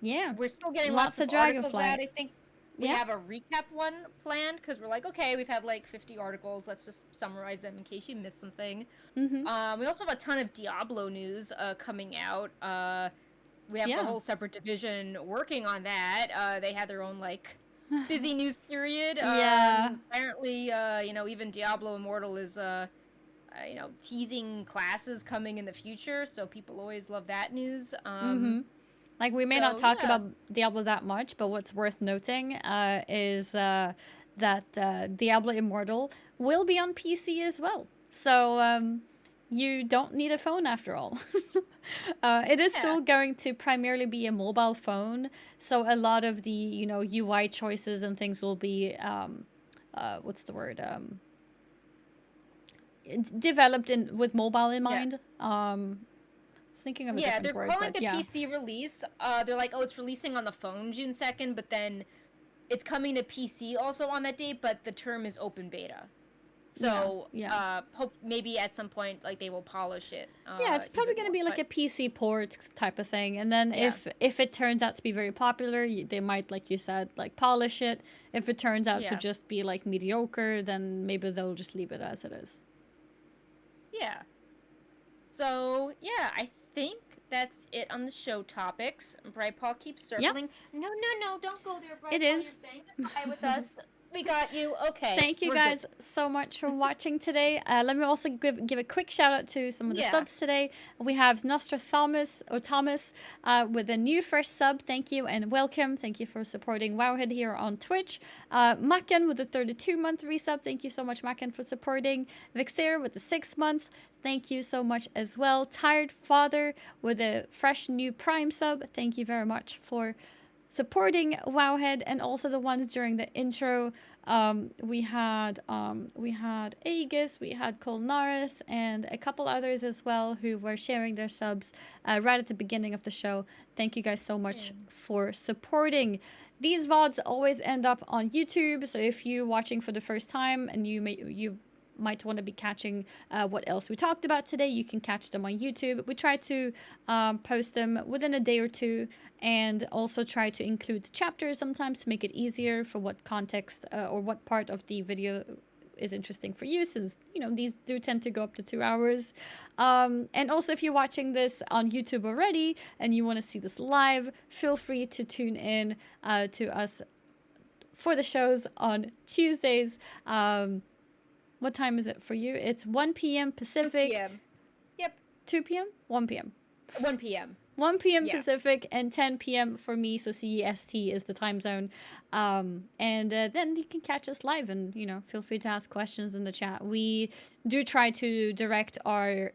Yeah.
We're still getting
Lots
lots
of
of articles
Dragonflight.
out. I think we have a recap one planned, because we're like, okay, we've had like 50 articles. Let's just summarize them in case you missed something. We also have a ton of Diablo news coming out. We have a whole separate division working on that. They had their own like busy news period.
Yeah.
Apparently, even Diablo Immortal is teasing classes coming in the future, so people always love that news.
Like, we may not
So
talk
yeah,
about Diablo that much, but what's worth noting is that Diablo Immortal will be on PC as well. So you don't need a phone after all. It is
yeah,
still going to primarily be a mobile phone, so a lot of the UI choices and things will be what's the word developed in with mobile in
yeah.
mind. I was thinking of a
Yeah,
different
they're
word,
calling
but
the
yeah.
PC release. They're like, oh, it's releasing on the phone June 2nd, but then it's coming to PC also on that date, but the term is open beta.
Yeah,
So,
yeah.
hope maybe at some point like they will polish it
Yeah, it's probably
even
going to
more.
be like
But
a PC port type of thing. And then
yeah,
if it turns out to be very popular, they might, like you said, like polish it. If it turns out to
yeah,
just be like mediocre, then maybe they'll just leave it as it is.
yeah. So yeah, I think that's it on the show topics. Bright Paul keeps
Yeah,
circling. No, no, no, don't go there,
it
Bright Paul. You're
is.
saying goodbye with us. We got you. Okay,
Thank you
we're good.
guys so much for watching today. Let me also give a quick shout out to some of the
Yeah.
subs today. We have Nostradamus or Thomas with a new fresh sub. Thank you and welcome. Thank you for supporting Wowhead here on Twitch. Macken with a 32-month resub. Thank you so much, Macken, for supporting. Vixer with the 6 months. Thank you so much as well. Tired Father with a fresh new Prime sub. Thank you very much for supporting Wowhead, and also the ones during the intro. We had Aegis, we had Colnaris, and a couple others as well who were sharing their subs right at the beginning of the show. Thank you guys so much for supporting. These VODs always end up on YouTube, so if you're watching for the first time and you might want to be catching what else we talked about today, you can catch them on YouTube. We try to post them within a day or two, and also try to include chapters sometimes to make it easier for what context or what part of the video is interesting for you, since these do tend to go up to 2 hours. And also, if you're watching this on YouTube already and you want to see this live, feel free to tune in to us for the shows on Tuesdays. What time is it for you? It's 1 p.m.
2
Pacific.
p.m. Yep.
2 p.m. 1 p.m.
1 p.m.
1 p.m.
Yeah.
Pacific and 10 p.m. for me, so CEST is the time zone. And then you can catch us live, and feel free to ask questions in the chat. We do try to direct our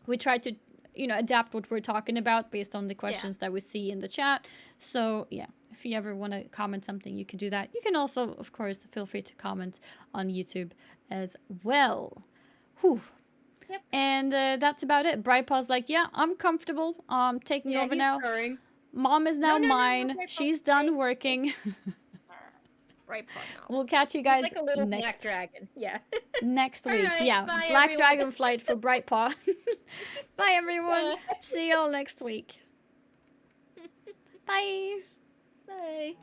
we try to adapt what we're talking about based on the questions that we see in the chat. So yeah, if you ever want to comment something, you can do that. You can also, of course, feel free to comment on YouTube as well. Whew.
Yep.
And that's about it. Brightpaw's like, yeah, I'm comfortable. Taking over
he's
now.
purring.
Mom is now
No,
mine.
Bright Paw,
She's
stay.
done working.
Bright Paw, no.
We'll catch you guys
He's like a little black
next
dragon. Yeah.
next week.
right,
Yeah,
bye,
Black
everyone.
Dragonflight for Brightpaw. Bye, everyone. See y'all next week. Bye.
Bye.